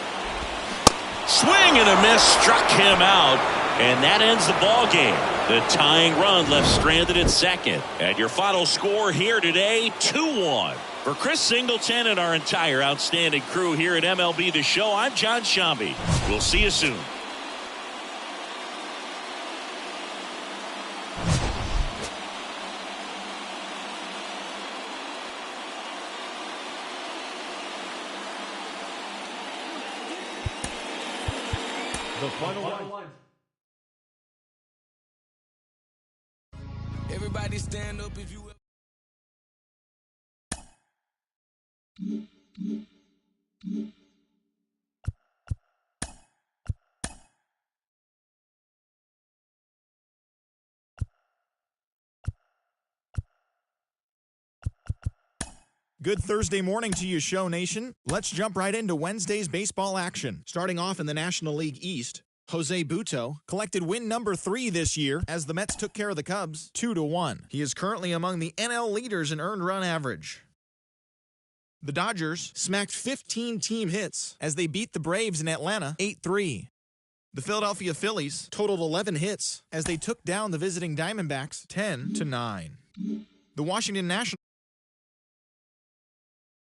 Swing and a miss, struck him out, and that ends the ball game. The tying run left stranded at second. And your final score here today, 2-1. For Chris Singleton and our entire outstanding crew here at MLB The Show, I'm John Shambi. We'll see you soon. The final line. Everybody stand up if you Good Thursday morning to you, Show Nation. Let's jump right into Wednesday's baseball action. Starting off in the National League East, Jose Butto collected win number 3 this year as the Mets took care of the Cubs 2-1. He is currently among the NL leaders in earned run average. The Dodgers smacked 15 team hits as they beat the Braves in Atlanta 8-3. The Philadelphia Phillies totaled 11 hits as they took down the visiting Diamondbacks 10-9. The Washington Nationals